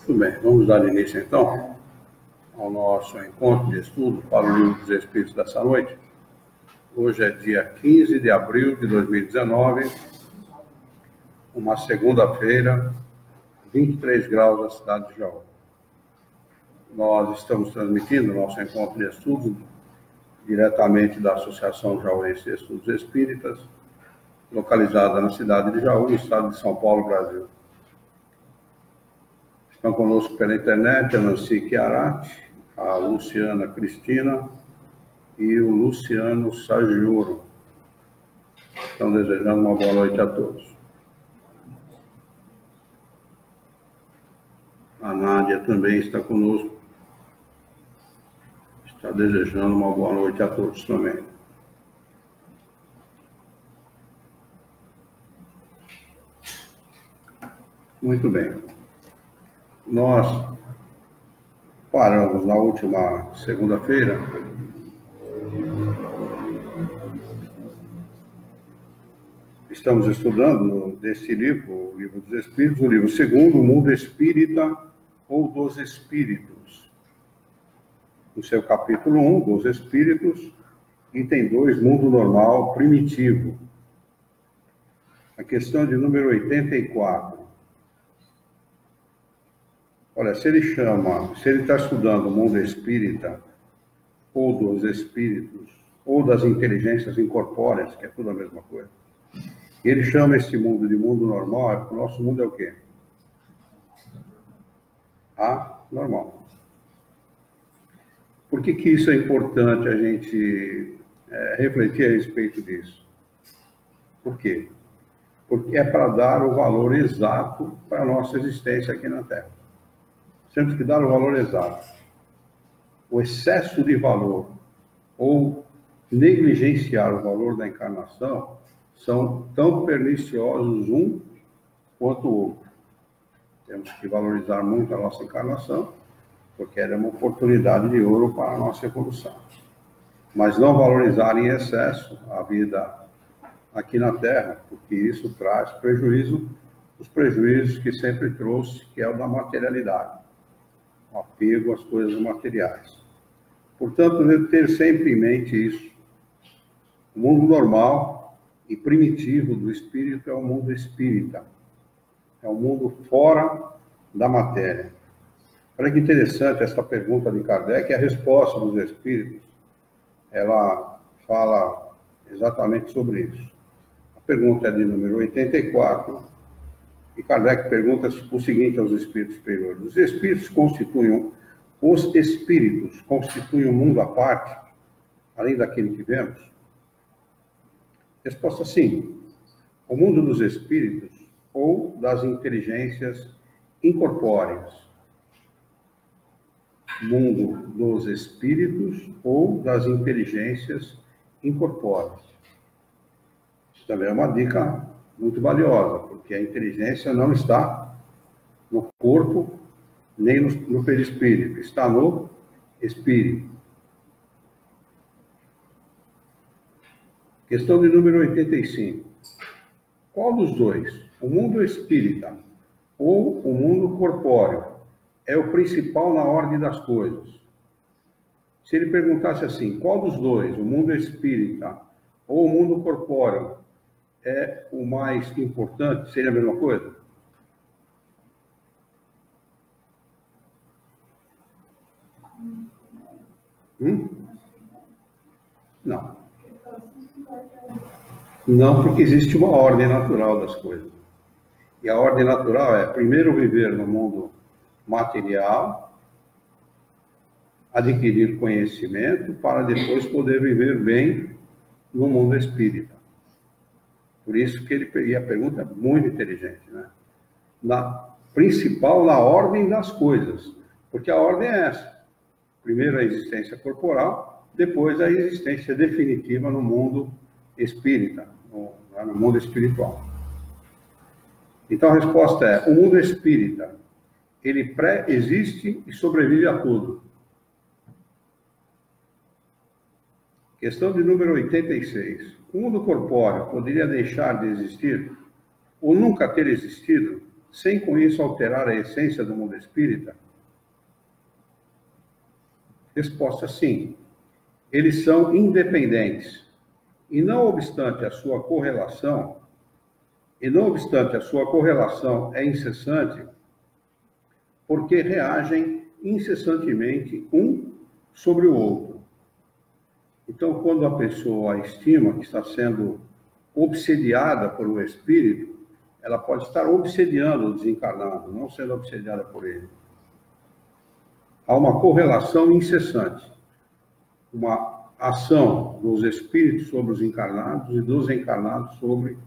Muito bem, vamos dar início então ao nosso encontro de estudo para o Livro dos Espíritos dessa noite. Hoje é dia 15 de abril de 2019, uma segunda-feira, 23 graus na cidade de Jaú. Nós estamos transmitindo o nosso encontro de estudos diretamente da Associação Jauense de Estudos Espíritas, localizada na cidade de Jaú, no estado de São Paulo, Brasil. Estão conosco pela internet a Nancy Chiarati, a Luciana Cristina e o Luciano Sagiuro. Estão desejando uma boa noite a todos. A Nádia também está conosco. Está desejando uma boa noite a todos também. Muito bem. Nós paramos na última segunda-feira estamos estudando deste livro, o Livro dos Espíritos, o livro segundo, o Mundo Espírita ou dos Espíritos. No seu capítulo 1, dos Espíritos, item 2, Mundo Normal Primitivo. A questão de número 84. Olha, se ele está estudando o mundo espírita, ou dos espíritos, ou das inteligências incorpóreas, que é tudo a mesma coisa, e ele chama esse mundo de mundo normal, porque o nosso mundo é o quê? Anormal. Por que isso é importante a gente refletir a respeito disso? Por quê? Porque é para dar o valor exato para a nossa existência aqui na Terra. Temos que dar o valor exato. O excesso de valor ou negligenciar o valor da encarnação são tão perniciosos um quanto o outro. Temos que valorizar muito a nossa encarnação, porque ela é uma oportunidade de ouro para a nossa evolução. Mas não valorizar em excesso a vida aqui na Terra, porque isso traz prejuízo, os prejuízos que sempre trouxe, que é o da materialidade. O apego às coisas materiais. Portanto, deve ter sempre em mente isso. O mundo normal e primitivo do espírito é o mundo espírita. É o mundo fora da matéria. Olha que interessante essa pergunta de Kardec, e a resposta dos espíritos, ela fala exatamente sobre isso. A pergunta é de número 84, e Kardec pergunta o seguinte aos espíritos superiores: os espíritos constituem um mundo à parte, além daquele que vemos? Resposta: sim. O mundo dos espíritos ou das inteligências incorpóreas. Mundo dos espíritos ou das inteligências incorpóreas. Isso também é uma dica muito valiosa, porque a inteligência não está no corpo nem no perispírito, está no espírito. Questão de número 85. Qual dos dois, o mundo espírita ou o mundo corpóreo, é o principal na ordem das coisas? Se ele perguntasse assim, qual dos dois, o mundo espírita ou o mundo corpóreo, é o mais importante, seria a mesma coisa? Não. Não, porque existe uma ordem natural das coisas. E a ordem natural é, primeiro, viver no mundo material, adquirir conhecimento, para depois poder viver bem no mundo espírita. Por isso que e a pergunta é muito inteligente, né? Principal na ordem das coisas, porque a ordem é essa. Primeiro a existência corporal, depois a existência definitiva no mundo espírita, no mundo espiritual. Então a resposta é, o mundo espírita, ele pré-existe e sobrevive a tudo. Questão de número 86. O mundo corpóreo poderia deixar de existir ou nunca ter existido? sem com isso alterar a essência do mundo espírita? Resposta: sim. Eles são independentes. E não obstante a sua correlação é incessante, porque reagem incessantemente um sobre o outro. Então, quando a pessoa estima que está sendo obsediada por um espírito, ela pode estar obsediando o desencarnado, não sendo obsediada por ele. Há uma correlação incessante, uma ação dos espíritos sobre os encarnados e dos encarnados sobre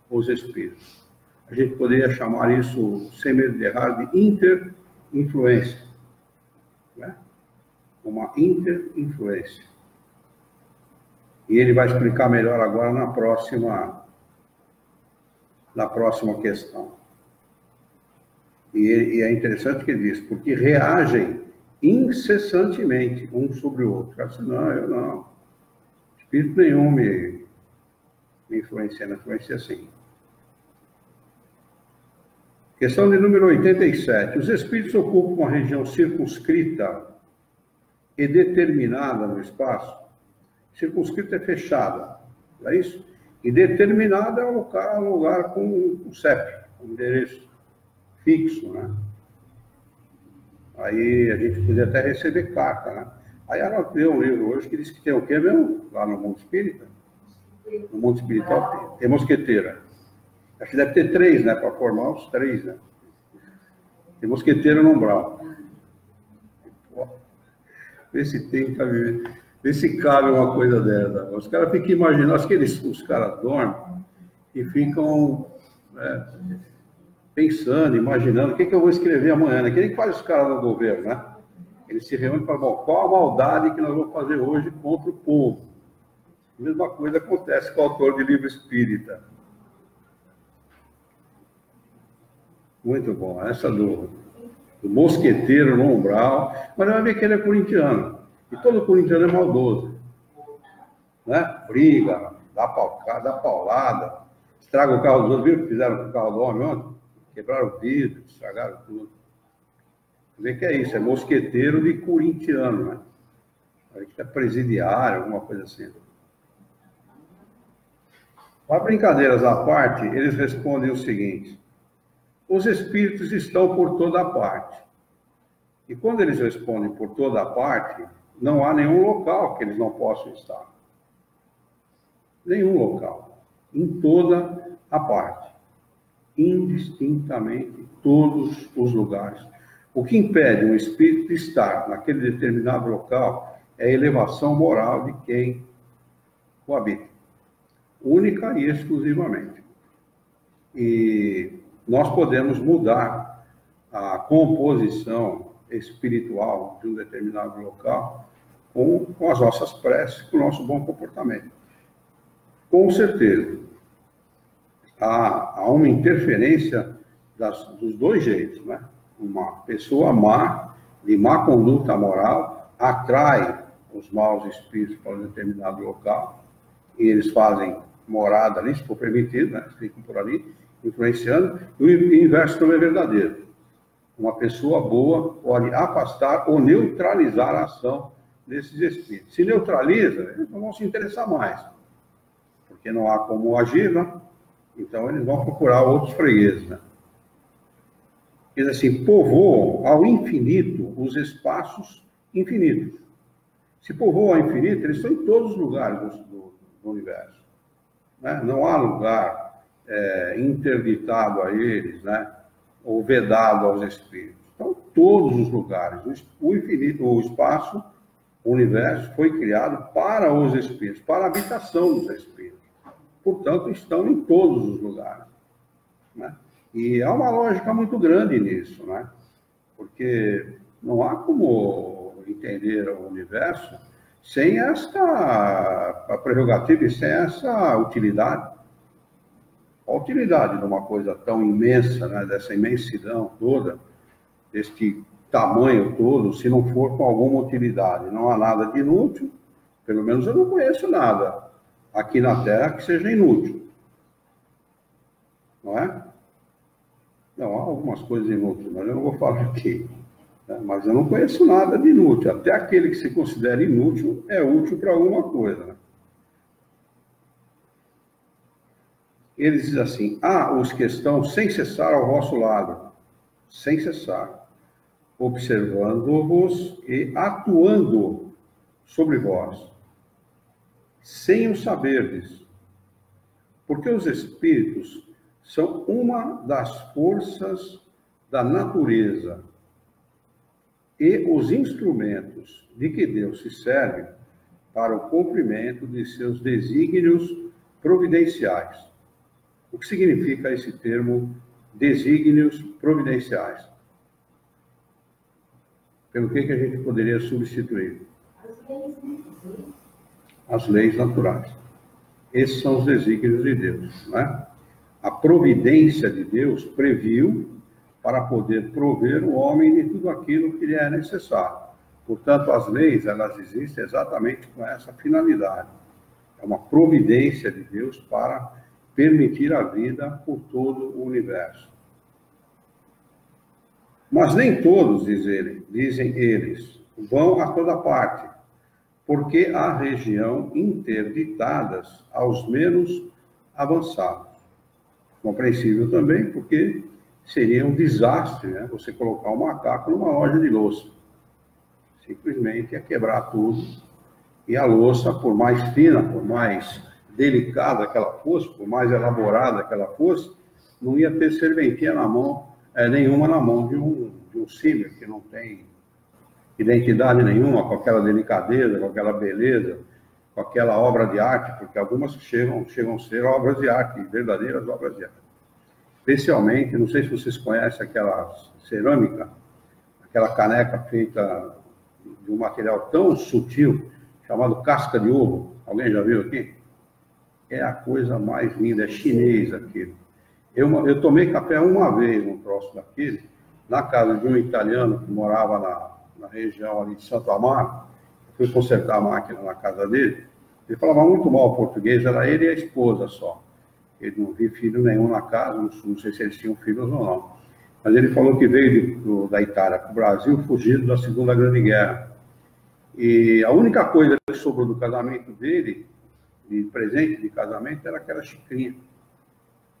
os espíritos. A gente poderia chamar isso, sem medo de errar, de interinfluência, né? Uma interinfluência. E ele vai explicar melhor agora na próxima questão. E é interessante que ele diz, porque reagem incessantemente um sobre o outro. Eu disse, não, eu não. Espírito nenhum me influencia, não influencia assim. Questão de número 87. Os espíritos ocupam uma região circunscrita e determinada no espaço. Circunscrita é fechada, não é isso? E determinada é um lugar com um CEP, um endereço fixo, né? Aí a gente podia até receber carta, né? Aí ela deu um livro hoje que diz que tem o quê mesmo? Lá no mundo espírita? No mundo espiritual tem mosqueteira. Acho que deve ter 3, né? Para formar os 3, né? Tem mosqueteira no umbral. Vê se tem, vê se cabe uma coisa dessa. Os caras ficam imaginando, acho que os caras dormem e ficam pensando, imaginando, o que eu vou escrever amanhã, né? Que nem faz os caras do governo, né? Eles se reúnem e falam, bom, qual a maldade que nós vamos fazer hoje contra o povo? A mesma coisa acontece com o autor de livro espírita. Muito bom. Essa do mosqueteiro no umbral. Mas vai ver que ele é corintiano. E todo corintiano é maldoso. Né? Briga, dá paulada, estraga o carro dos outros. Viram o que fizeram com o carro do homem ontem? Quebraram o vidro, estragaram tudo. Vê que é isso, é mosqueteiro de corintiano, né? Acho que é presidiário, alguma coisa assim. Para brincadeiras à parte, eles respondem o seguinte: os espíritos estão por toda parte. E quando eles respondem por toda parte, não há nenhum local que eles não possam estar. Nenhum local. Em toda a parte. Indistintamente, todos os lugares. O que impede um espírito de estar naquele determinado local é a elevação moral de quem o habita. Única e exclusivamente. E nós podemos mudar a composição espiritual de um determinado local com as nossas preces, com o nosso bom comportamento. Com certeza, há uma interferência dos dois jeitos, né? Uma pessoa má, de má conduta moral, atrai os maus espíritos para um determinado local, e eles fazem morada ali, se for permitido, né? Ficam por ali, influenciando, e o inverso também é verdadeiro. Uma pessoa boa pode afastar ou neutralizar a ação desses espíritos. Se neutraliza, eles não vão se interessar mais, porque não há como agir, né? Então eles vão procurar outros fregueses, né? Diz assim, povoam ao infinito os espaços infinitos. Se povoam ao infinito, eles estão em todos os lugares do universo, né? Não há lugar interditado a eles, né? Ou vedado aos espíritos. Então, todos os lugares, o infinito, o espaço, o universo foi criado para os espíritos, para a habitação dos espíritos. Portanto, estão em todos os lugares, né? E há uma lógica muito grande nisso, né? Porque não há como entender o universo sem esta prerrogativa e sem essa utilidade. A utilidade de uma coisa tão imensa, né, dessa imensidão toda, deste tamanho todo, se não for com alguma utilidade? Não há nada de inútil, pelo menos eu não conheço nada aqui na Terra que seja inútil. Não é? Não, há algumas coisas inúteis, mas eu não vou falar aqui. Né? Mas eu não conheço nada de inútil. Até aquele que se considera inútil é útil para alguma coisa. Né? Ele diz assim: os que estão sem cessar ao vosso lado, sem cessar, observando-vos e atuando sobre vós, sem o saberdes, porque os espíritos são uma das forças da natureza e os instrumentos de que Deus se serve para o cumprimento de seus desígnios providenciais. O que significa esse termo desígnios providenciais? Pelo que a gente poderia substituir? As leis naturais. Esses são os desígnios de Deus, né? A providência de Deus previu para poder prover o homem de tudo aquilo que lhe é necessário. Portanto, as leis, elas existem exatamente com essa finalidade. É uma providência de Deus para permitir a vida por todo o universo. Mas nem todos, dizem eles, vão a toda parte, porque há região interditadas aos menos avançados. Compreensível também, porque seria um desastre, né? Você colocar um macaco numa loja de louça. Simplesmente ia quebrar tudo. E a louça, por mais fina, por mais delicada que ela fosse, por mais elaborada que ela fosse, não ia ter serventia na mão, nenhuma na mão de um símio que não tem identidade nenhuma, com aquela delicadeza, com aquela beleza, com aquela obra de arte, porque algumas chegam a ser obras de arte, verdadeiras obras de arte. Especialmente, não sei se vocês conhecem aquela cerâmica, aquela caneca feita de um material tão sutil, chamado casca de ovo. Alguém já viu aqui? É a coisa mais linda, é chinês aquilo. Eu tomei café uma vez no troço daquele, na casa de um italiano que morava na região ali de Santo Amaro. Fui consertar a máquina na casa dele. Ele falava muito mal português, era ele e a esposa só. Ele não via filho nenhum na casa, não sei se eles tinham filhos ou não. Mas ele falou que veio da Itália para o Brasil, fugido da Segunda Grande Guerra. E a única coisa que sobrou do casamento dele, de presente de casamento, era aquela xicrinha.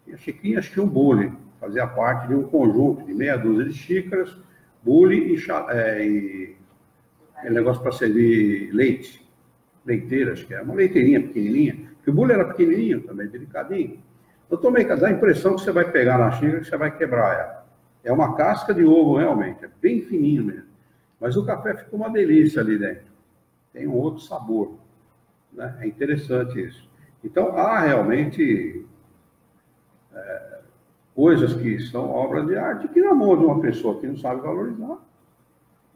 E a xicrinha tinha um bule, fazia parte de um conjunto de meia dúzia de xícaras, bule e negócio para servir leite, leiteira, acho que era uma leiteirinha pequenininha, porque o bule era pequenininho também, delicadinho. Eu tomei a impressão que você vai pegar na xícara e você vai quebrar ela. É uma casca de ovo, realmente, é bem fininho mesmo. Mas o café ficou uma delícia ali dentro. Tem um outro sabor, né? É interessante isso. Então, há realmente coisas que são obras de arte que na mão de uma pessoa que não sabe valorizar,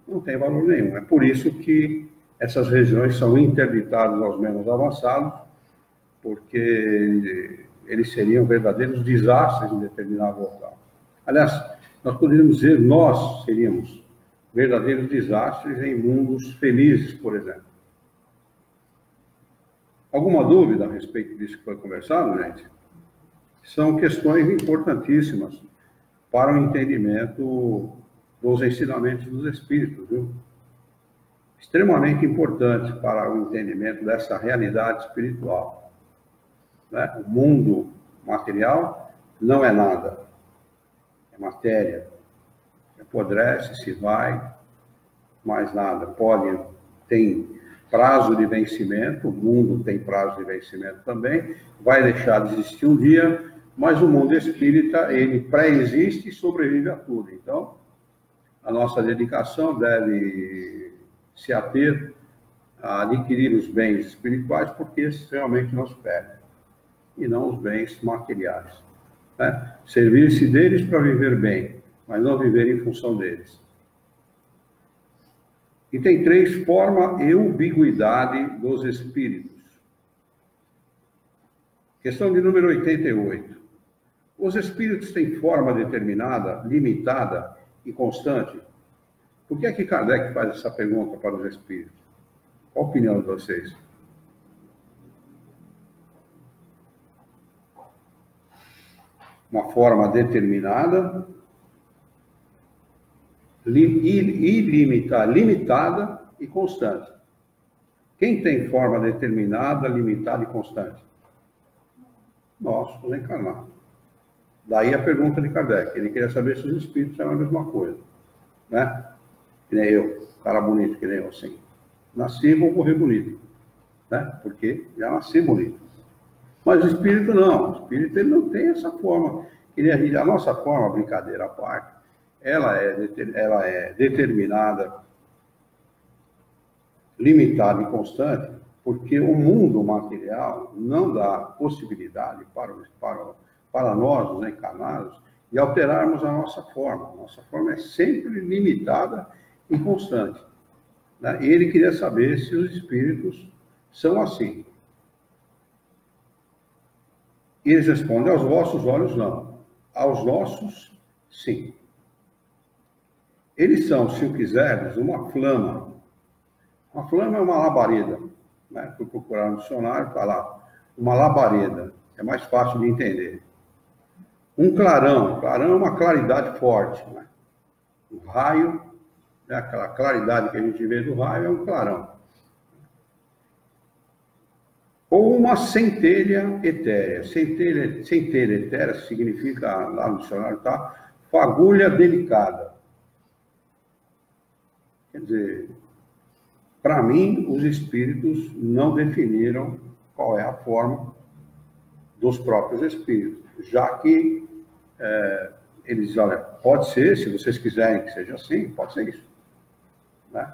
não tem valor nenhum. É por isso que essas regiões são interditadas aos menos avançados, porque eles seriam verdadeiros desastres em determinado local. Aliás, nós poderíamos dizer, nós seríamos verdadeiros desastres em mundos felizes, por exemplo. Alguma dúvida a respeito disso que foi conversado, gente? São questões importantíssimas para o entendimento dos ensinamentos dos Espíritos, viu? Extremamente importante para o entendimento dessa realidade espiritual. Né? O mundo material não é nada, é matéria. Apodrece, se vai, mais nada. Tem prazo de vencimento, o mundo tem prazo de vencimento também, vai deixar de existir um dia, mas o mundo espírita, ele pré-existe e sobrevive a tudo. Então, a nossa dedicação deve se ater a adquirir os bens espirituais, porque esses realmente nos pedem, e não os bens materiais. Né? Servir-se deles para viver bem, mas não viver em função deles. E tem 3, forma e ubiquidade dos espíritos. Questão de número 88. Os espíritos têm forma determinada, limitada e constante? Por que é que Kardec faz essa pergunta para os espíritos? Qual a opinião de vocês? Uma forma determinada limitada e constante. Quem tem forma determinada, limitada e constante? Nós, os encarnados. Daí a pergunta de Kardec. Ele queria saber se os espíritos eram a mesma coisa. Né? Que nem eu, cara bonito, que nem eu, assim. Nasci e vou morrer bonito. Né? Porque já nasci bonito. Mas o espírito não. O espírito ele não tem essa forma. A nossa forma, brincadeira à parte, ela é determinada, limitada e constante, porque o mundo material não dá possibilidade para nós, os encarnados, de alterarmos a nossa forma. A nossa forma é sempre limitada e constante. Né? E ele queria saber se os espíritos são assim. E eles respondem: aos vossos olhos, não. Aos nossos, sim. Eles são, se o quiseres, uma flama. Uma flama é uma labareda. Né? Fui procurar no dicionário, está lá. Uma labareda. É mais fácil de entender. Um clarão. Clarão é uma claridade forte. Né? Um raio, né? Aquela claridade que a gente vê do raio é um clarão. Ou uma centelha etérea. Centelha etérea significa, lá no dicionário está, fagulha delicada. Quer dizer, para mim, os espíritos não definiram qual é a forma dos próprios espíritos, já que eles dizem: olha, pode ser, se vocês quiserem que seja assim, pode ser isso. Né?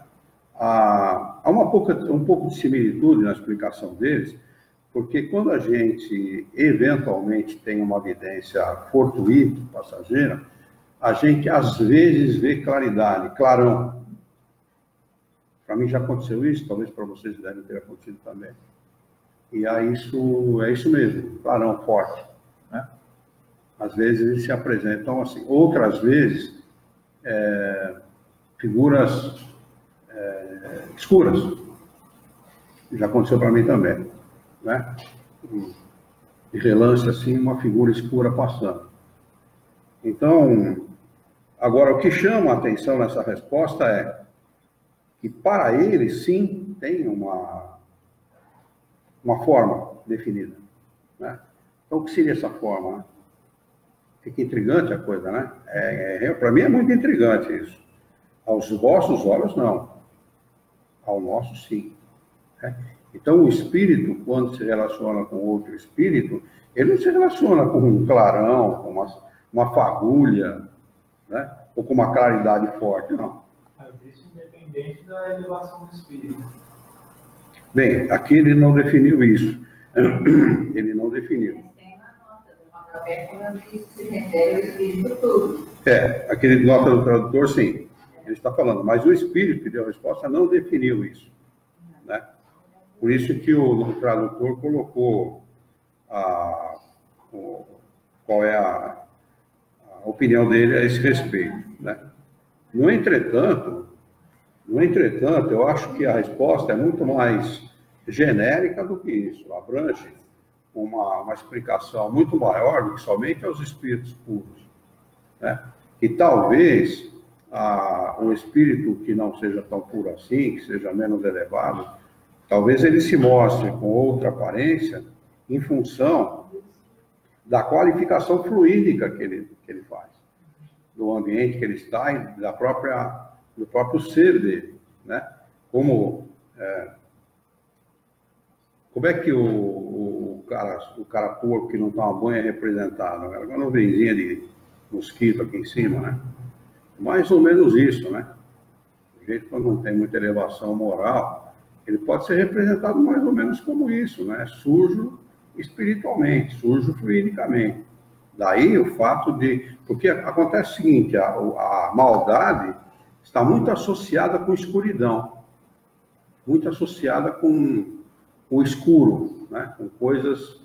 Há um pouco de similitude na explicação deles, porque quando a gente eventualmente tem uma evidência fortuita, passageira, a gente às vezes vê claridade, clarão. Para mim já aconteceu isso, talvez para vocês deve ter acontecido também. E aí é isso mesmo, clarão forte. Né? Às vezes eles se apresentam assim. Outras vezes, figuras escuras. Já aconteceu para mim também. Né? De relance assim, uma figura escura passando. Então, agora o que chama a atenção nessa resposta é que para ele, sim, tem uma forma definida. Né? Então, o que seria essa forma? Né? Fica intrigante a coisa, né? Para mim é muito intrigante isso. Aos vossos olhos, não. Ao nosso, sim. Né? Então, o espírito, quando se relaciona com outro espírito, ele não se relaciona com um clarão, com uma fagulha, né? Ou com uma claridade forte, não. Isso independente da elevação do espírito. Bem, aqui ele não definiu isso. Ele não definiu. Tem na nota do Macabé que se refere ao espírito todo. Aquele nota do tradutor, sim. Ele está falando, mas o espírito que deu a resposta não definiu isso. Né? Por isso que o tradutor colocou qual é a opinião dele a esse respeito. Né? No entretanto, eu acho que a resposta é muito mais genérica do que isso. Abrange uma explicação muito maior do que somente aos espíritos puros. Né? E talvez um espírito que não seja tão puro assim, que seja menos elevado, talvez ele se mostre com outra aparência em função da qualificação fluídica que ele faz, do ambiente que ele está e do próprio ser dele. Né? Como é que o cara porco que não toma banho é representado? Agora uma nuvenzinha de mosquito aqui em cima, né? Mais ou menos isso, né? O jeito quando não tem muita elevação moral, ele pode ser representado mais ou menos como isso, né? Sujo espiritualmente, sujo fluidicamente. Daí o fato de... Porque acontece o seguinte, a maldade está muito associada com escuridão, muito associada com o escuro, né? Com coisas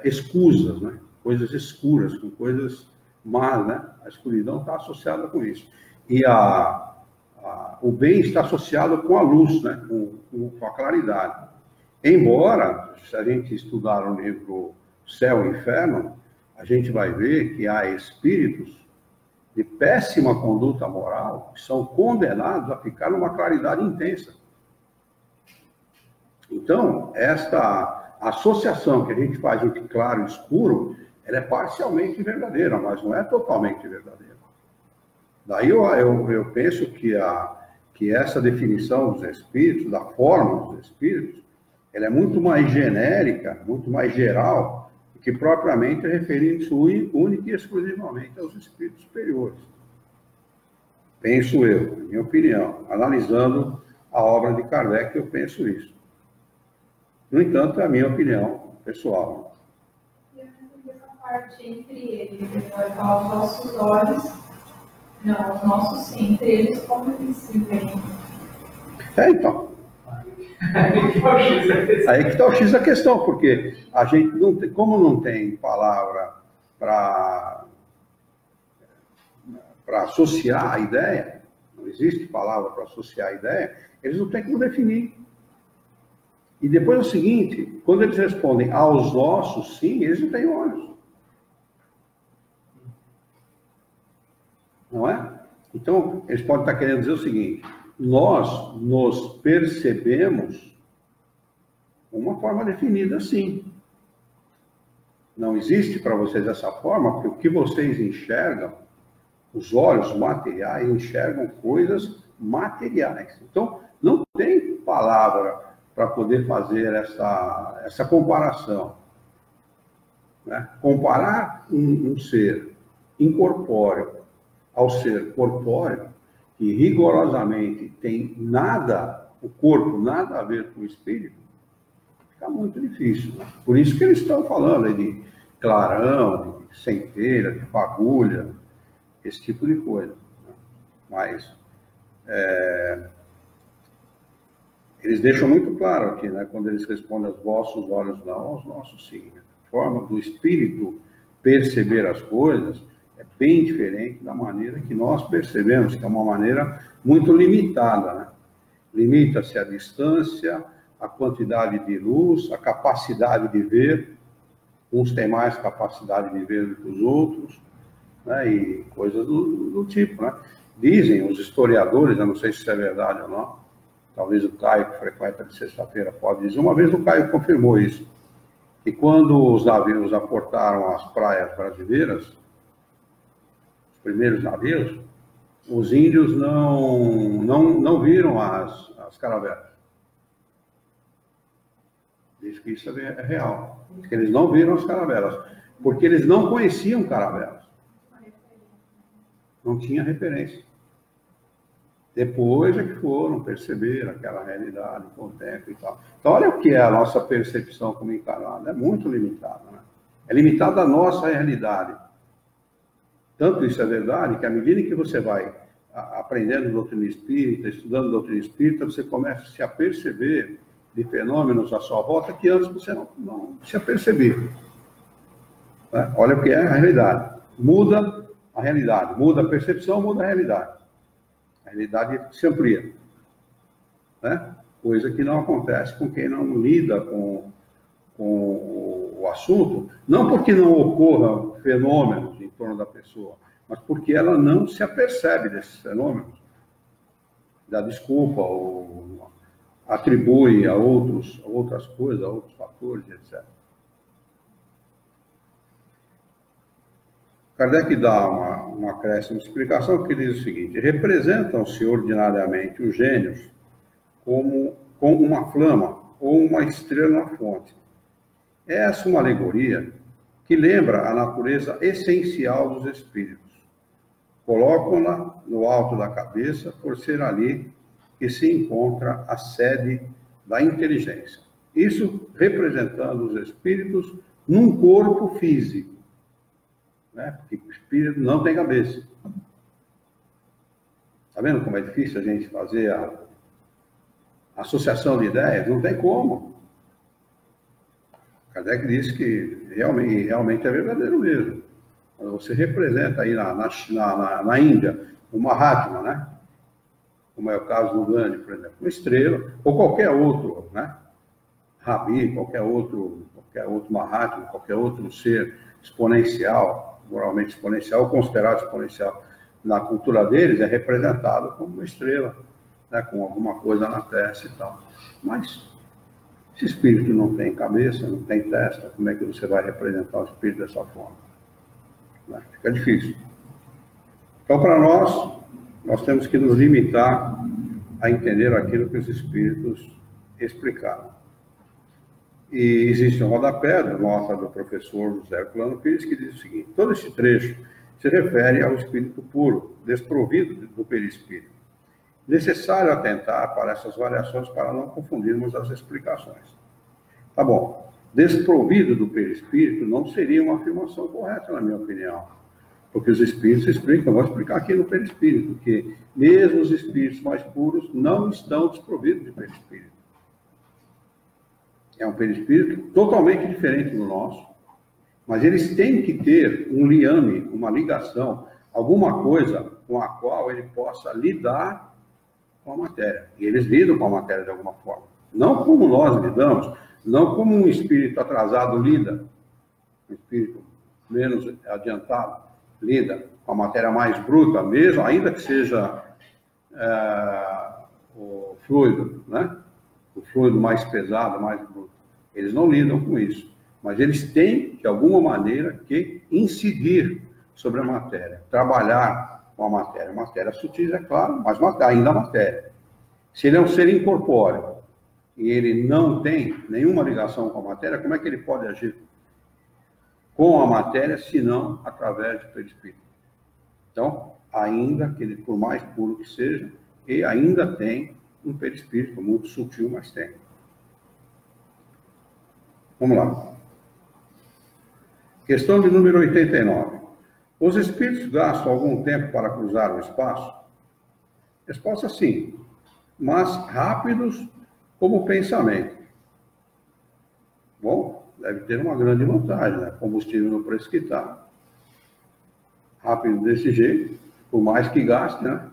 escusas, né? Coisas escuras, com coisas más, né? A escuridão está associada com isso. E o bem está associado com a luz, né? Com a claridade. Embora, se a gente estudar o livro Céu e Inferno, a gente vai ver que há espíritos de péssima conduta moral, que são condenados a ficar numa claridade intensa. Então, esta associação que a gente faz entre claro e escuro, ela é parcialmente verdadeira, mas não é totalmente verdadeira. Daí eu penso que essa definição dos espíritos, da forma dos espíritos, ela é muito mais genérica, muito mais geral, do que propriamente referindo-se única e exclusivamente aos espíritos superiores. Penso eu, na minha opinião, analisando a obra de Kardec, eu penso isso. No entanto, é a minha opinião pessoal. E essa parte entre eles, ele vai falar os nossos olhos, não, os nossos sim, entre eles, como eles se veem. Então. Aí que está o X da questão, porque a gente não tem, como não tem palavra para associar a ideia, não existe palavra para associar a ideia, eles não têm como definir. E depois é o seguinte, quando eles respondem aos nossos sim, eles não têm olhos. Não é? Então, eles podem estar querendo dizer o seguinte: nós nos percebemos uma forma definida assim. Não existe para vocês essa forma, porque o que vocês enxergam, os olhos materiais enxergam coisas materiais. Então, não tem palavra para poder fazer essa comparação. Né? Comparar um ser incorpóreo ao ser corpóreo, que rigorosamente tem nada, o corpo, nada a ver com o espírito, fica muito difícil. Né? Por isso que eles estão falando aí de clarão, de centelha, de fagulha, esse tipo de coisa. Né? Mas eles deixam muito claro aqui, né, quando eles respondem aos vossos olhos não, aos nossos sim. A forma do espírito perceber as coisas é bem diferente da maneira que nós percebemos, que é uma maneira muito limitada, né? Limita-se a distância, a quantidade de luz, a capacidade de ver. Uns têm mais capacidade de ver do que os outros, né? E coisas do tipo, né? Dizem os historiadores, eu não sei se isso é verdade ou não, talvez o Caio, que frequenta de sexta-feira, pode dizer. Uma vez o Caio confirmou isso, que quando os navios aportaram às praias brasileiras, primeiros navios, os índios não viram as caravelas. Diz que isso é real. Diz que eles não viram as caravelas, porque eles não conheciam caravelas. Não tinha referência. Depois é que foram perceber aquela realidade com o tempo e tal. Então, olha o que é a nossa percepção como encarnado. É muito limitada, né? É limitada a nossa realidade. Tanto isso é verdade que à medida que você vai aprendendo doutrina espírita, estudando doutrina espírita, você começa a perceber de fenômenos à sua volta que antes você não se apercebia. Né? Olha o que é a realidade. Muda a realidade, muda a percepção, muda a realidade. A realidade se amplia. Né? Coisa que não acontece com quem não lida com o assunto, não porque não ocorram fenômenos em torno da pessoa, mas porque ela não se apercebe desses fenômenos, dá desculpa ou atribui a outras coisas, a outros fatores, etc. Kardec dá uma acréscima explicação que diz o seguinte: representam-se ordinariamente os gênios com uma flama ou uma estrela na fonte. Essa é uma alegoria que lembra a natureza essencial dos espíritos. Colocam-na no alto da cabeça por ser ali que se encontra a sede da inteligência. Isso representando os espíritos num corpo físico, né? Porque o espírito não tem cabeça. Está vendo como é difícil a gente fazer a associação de ideias? Não tem como. Kardec disse que realmente é verdadeiro mesmo. Quando você representa aí na Índia o Mahatma, né? Como é o caso do Gandhi, por exemplo, uma estrela, ou qualquer outro, né? Rabi, qualquer outro Mahatma, qualquer outro ser exponencial, moralmente exponencial, ou considerado exponencial. na cultura deles, é representado como uma estrela, né, com alguma coisa na testa e tal. Mas, se espírito não tem cabeça, não tem testa, como é que você vai representar o espírito dessa forma? Né? Fica difícil. Então, para nós temos que nos limitar a entender aquilo que os espíritos explicaram. E existe um rodapé, nota do professor José Herculano Pires, que diz o seguinte: todo esse trecho se refere ao espírito puro, desprovido do perispírito. Necessário atentar para essas variações para não confundirmos as explicações. Tá bom. Desprovido do perispírito não seria uma afirmação correta, na minha opinião. Porque os espíritos explicam, vou explicar aqui no perispírito, que mesmo os espíritos mais puros não estão desprovidos de perispírito. É um perispírito totalmente diferente do nosso, mas eles têm que ter um liame, uma ligação, alguma coisa com a qual ele possa lidar com a matéria. E eles lidam com a matéria de alguma forma. Não como nós lidamos, não como um espírito atrasado lida, um espírito menos adiantado lida com a matéria mais bruta, mesmo, ainda que seja o fluido, né? O fluido mais pesado, mais bruto. Eles não lidam com isso, mas eles têm, de alguma maneira, que incidir sobre a matéria, trabalhar com a matéria. Matéria sutil, é claro, mas ainda matéria. Se ele é um ser incorpóreo e ele não tem nenhuma ligação com a matéria, como é que ele pode agir com a matéria, se não através do perispírito? Então, ainda que ele, por mais puro que seja, ele ainda tem um perispírito muito sutil, mas tem. Vamos lá. Questão de número 89. Os espíritos gastam algum tempo para cruzar o espaço? Resposta: sim, mas rápidos como o pensamento. Bom, deve ter uma grande vantagem, né? Combustível no preço que está. Rápido desse jeito, por mais que gaste, né?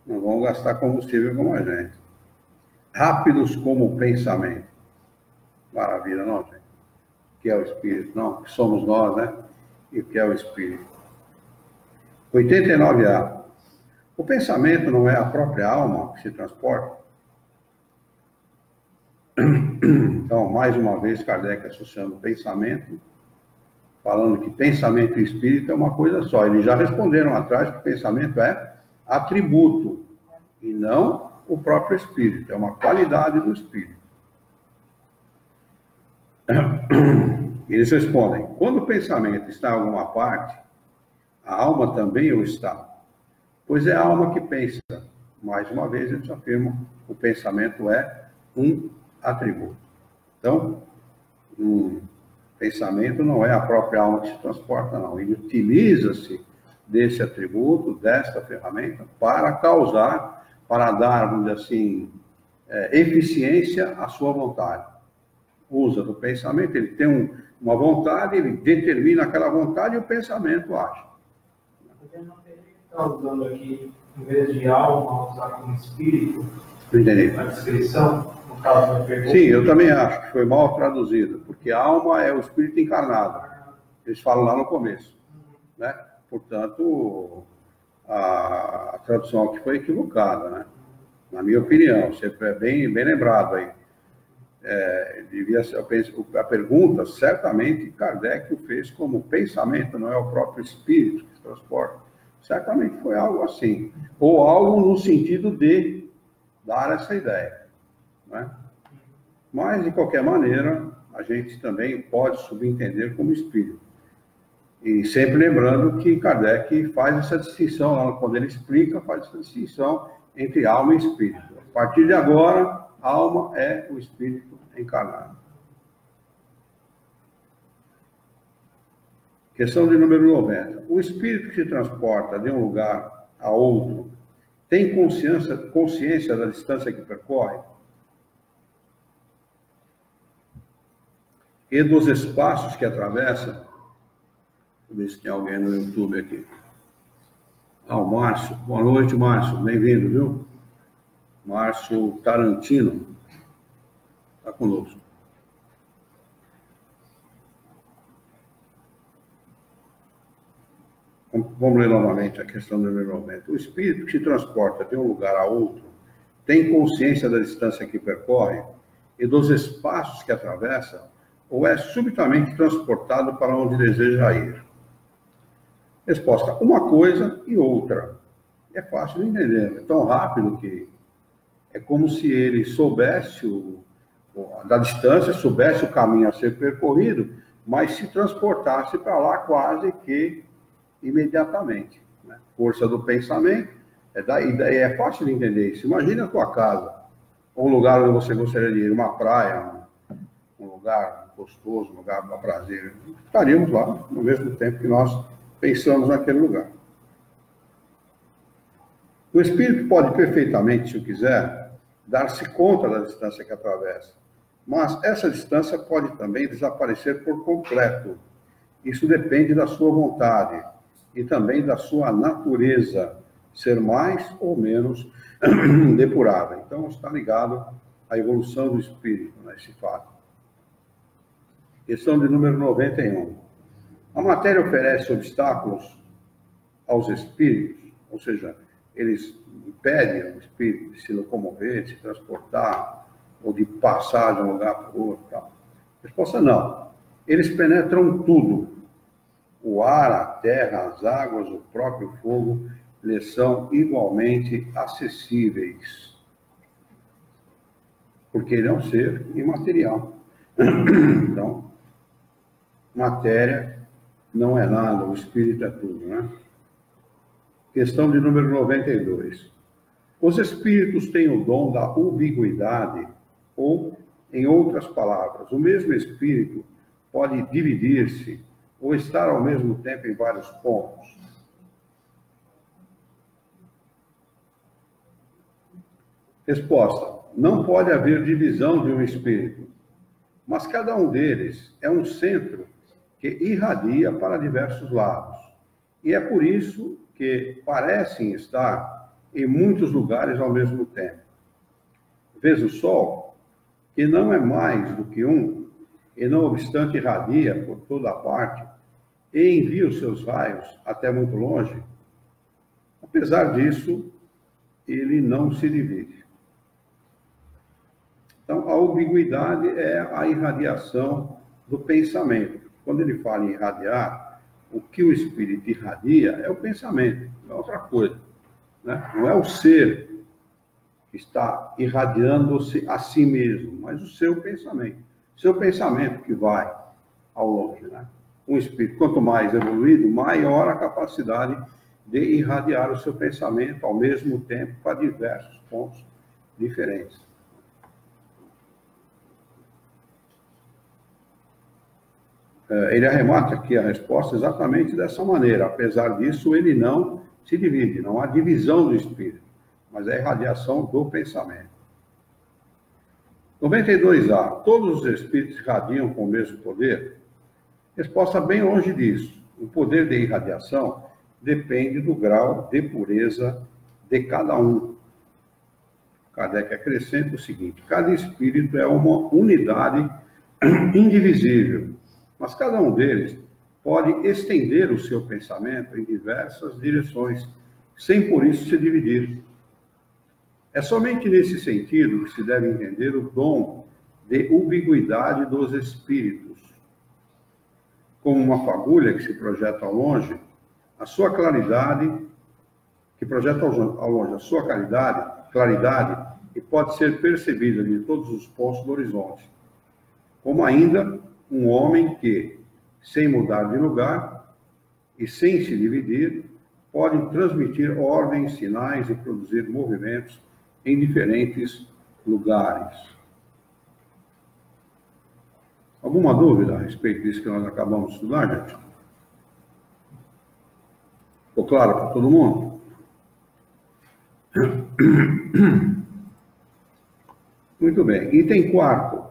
Não vão gastar combustível como a gente. Rápidos como o pensamento. Maravilha, não, gente? O que é o espírito? Não, que somos nós, né? E o que é o espírito? 89A. O pensamento não é a própria alma que se transporta? Então, mais uma vez, Kardec associando pensamento, falando que pensamento e espírito é uma coisa só. Eles já responderam atrás que o pensamento é atributo e não o próprio espírito, é uma qualidade do espírito. Eles respondem: quando o pensamento está em alguma parte, a alma também o está, pois é a alma que pensa. Mais uma vez, eles afirmam que o pensamento é um atributo. Então, o pensamento não é a própria alma que se transporta, não. Ele utiliza-se desse atributo, desta ferramenta, para causar, para dar, vamos dizer assim, eficiência à sua vontade. Usa do pensamento, ele tem uma vontade, ele determina aquela vontade e o pensamento age. Ele está usando aqui, em vez de alma, usar como espírito, Entendi. na descrição, no caso da pergunta. Sim, eu também acho que foi mal traduzido, porque a alma é o espírito encarnado. Eles falam lá no começo, né? Portanto, a tradução aqui foi equivocada, né? Na minha opinião, sempre é bem lembrado aí. Devia ser, a pergunta, certamente, Kardec o fez como pensamento, não é o próprio espírito que se transporta. Certamente foi algo assim. Ou algo no sentido de dar essa ideia, né? Mas, de qualquer maneira, a gente também pode subentender como espírito. E sempre lembrando que Kardec faz essa distinção, lá quando ele explica, faz essa distinção entre alma e espírito. A partir de agora, alma é o espírito encarnado. Questão de número 90. O espírito que se transporta de um lugar a outro tem consciência da distância que percorre? E dos espaços que atravessa? Deixa eu ver se tem alguém no YouTube aqui. O Márcio. Boa noite, Márcio. Bem-vindo, viu? Márcio Tarantino está conosco. Vamos ler novamente a questão do número 90. O espírito que se transporta de um lugar a outro tem consciência da distância que percorre e dos espaços que atravessa, ou é subitamente transportado para onde deseja ir? Resposta: uma coisa e outra. É fácil de entender, é tão rápido que é como se ele soubesse da distância, soubesse o caminho a ser percorrido, mas se transportasse para lá quase que imediatamente. Né? Força do pensamento, é fácil de entender isso. Imagina a tua casa, um lugar onde você gostaria de ir, uma praia, um lugar gostoso, um lugar para prazer. Estaríamos lá no mesmo tempo que nós pensamos naquele lugar. O espírito pode perfeitamente, se o quiser, dar-se conta da distância que atravessa, mas essa distância pode também desaparecer por completo. Isso depende da sua vontade e também da sua natureza ser mais ou menos depurada. Então, está ligado à evolução do espírito, nesse fato. Questão de número 91. A matéria oferece obstáculos aos espíritos, ou seja, eles impedem o espírito de se locomover, de se transportar, ou de passar de um lugar para o outro. Tal. Resposta: não. Eles penetram tudo. O ar, a terra, as águas, o próprio fogo, lhes são igualmente acessíveis. Porque ele é um ser imaterial. Então, matéria não é nada, o espírito é tudo, né? Questão de número 92. Os espíritos têm o dom da ubiguidade, ou, em outras palavras, o mesmo espírito pode dividir-se ou estar ao mesmo tempo em vários pontos. Resposta: não pode haver divisão de um espírito, mas cada um deles é um centro que irradia para diversos lados. E é por isso que parecem estar em muitos lugares ao mesmo tempo. Vês o Sol, que não é mais do que um, e não obstante irradia por toda a parte, e envia os seus raios até muito longe. Apesar disso, ele não se divide. Então, a ubiguidade é a irradiação do pensamento. Quando ele fala em irradiar, o que o espírito irradia é o pensamento, não é outra coisa. Né? Não é o ser que está irradiando-se a si mesmo, mas o seu pensamento. Seu pensamento que vai ao longe. Né? Um espírito, quanto mais evoluído, maior a capacidade de irradiar o seu pensamento ao mesmo tempo para diversos pontos diferentes. Ele arremata aqui a resposta exatamente dessa maneira. Apesar disso, ele não se divide, não há divisão do espírito, mas é a irradiação do pensamento. 92A. Todos os espíritos irradiam com o mesmo poder? Resposta: bem longe disso. O poder de irradiação depende do grau de pureza de cada um. Kardec acrescenta o seguinte: cada espírito é uma unidade indivisível, mas cada um deles pode estender o seu pensamento em diversas direções, sem por isso se dividir. É somente nesse sentido que se deve entender o dom de ubiguidade dos espíritos. Como uma fagulha que se projeta ao longe, a sua claridade, que projeta ao longe a sua claridade, e pode ser percebida de todos os pontos do horizonte. Como ainda um homem que, sem mudar de lugar e sem se dividir, pode transmitir ordens, sinais e produzir movimentos em diferentes lugares. Alguma dúvida a respeito disso que nós acabamos de estudar, gente? Ficou claro para todo mundo? Muito bem. Item 4,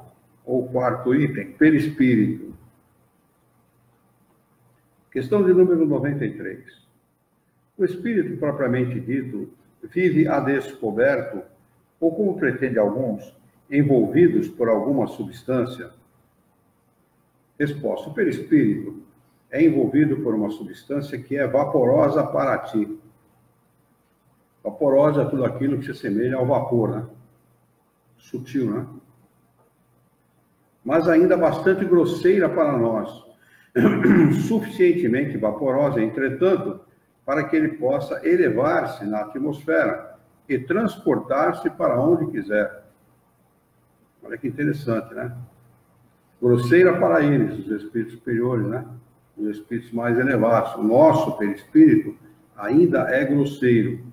ou quarto item, perispírito. Questão de número 93. O espírito propriamente dito vive a descoberto, ou como pretende alguns, envolvidos por alguma substância? Resposta: o perispírito é envolvido por uma substância que é vaporosa para ti. Vaporosa é tudo aquilo que se assemelha ao vapor, né? Sutil, né? Mas ainda bastante grosseira para nós. Suficientemente vaporosa, entretanto, para que ele possa elevar-se na atmosfera e transportar-se para onde quiser. Olha que interessante, né? Grosseira para eles, os espíritos superiores, né? Os espíritos mais elevados. O nosso perispírito ainda é grosseiro.